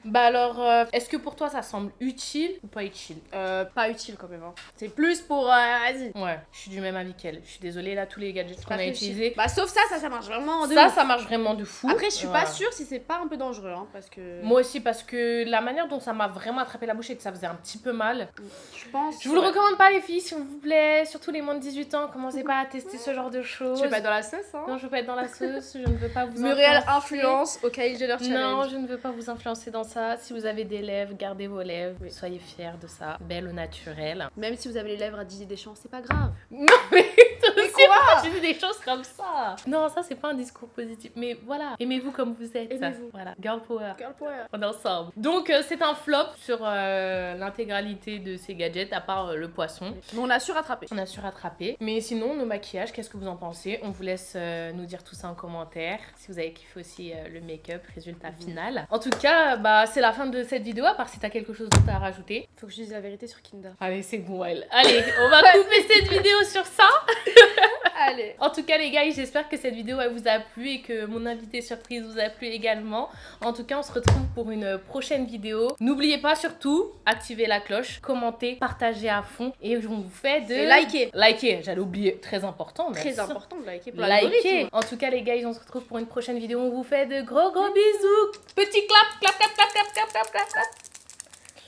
Bah alors, est-ce que pour toi, ça semble utile ou pas utile? Pas utile quand même. Hein. C'est plus pour. Vas-y. Ouais, je suis du même avis qu'elle. Je suis désolée, là, tous les gadgets qu'on Pas a très utilisés, utile. Bah, sauf ça marche vraiment de ça, ouf. ça marche vraiment de fou. Après, je suis Voilà. pas sûre si c'est pas un peu dangereux, hein, parce que. Moi aussi, parce que la manière dont ça m'a vraiment attrapé la bouche et que ça faisait un petit peu mal. Je pense. Je vous le ouais. recommande pas, les filles, s'il vous plaît. Surtout les moins de 18 ans, commencez pas à tester ce genre de choses. Tu veux pas être dans la sauce, hein? Non, je veux pas être dans la sauce, je ne veux pas vous Muriel influencer. influence au Kylie Jenner Non, Challenge. je ne veux pas vous influencer dans ça. Si vous avez des lèvres, gardez vos lèvres. Soyez fiers de ça. Belle au naturel. Même si vous avez les lèvres à Didier Deschamps, c'est pas grave. Non, mais Mais c'est quoi pas, je dis des choses comme ça. Non, ça, c'est pas un discours positif. Mais voilà, aimez-vous comme vous êtes. Aimez-vous. Voilà, girl power. Girl power. On est ensemble. Donc, c'est un flop sur l'intégralité de ces gadgets, à part le poisson. Mais on a su rattraper. On a su rattraper. Mais sinon, nos maquillages, qu'est-ce que vous en pensez? On vous laisse nous dire tout ça en commentaire. Si vous avez kiffé aussi le make-up, résultat final. En tout cas, bah, c'est la fin de cette vidéo, à part si t'as quelque chose d'autre à rajouter. Faut que je dise la vérité sur Kinder. Allez, c'est bon, elle. Allez, on va couper cette vidéo sur ça. Allez. En tout cas, les gars, j'espère que cette vidéo elle vous a plu et que mon invité surprise vous a plu également. En tout cas, on se retrouve pour une prochaine vidéo. N'oubliez pas surtout, activez la cloche, commentez, partagez à fond et on vous fait de... Et likez. Likez, j'allais oublier, très important. Très merci. important de liker pour Likez. l'algorithme. En tout cas, les gars, on se retrouve pour une prochaine vidéo. On vous fait de gros bisous. Petit clap, clap, clap, clap, clap, clap, clap, clap.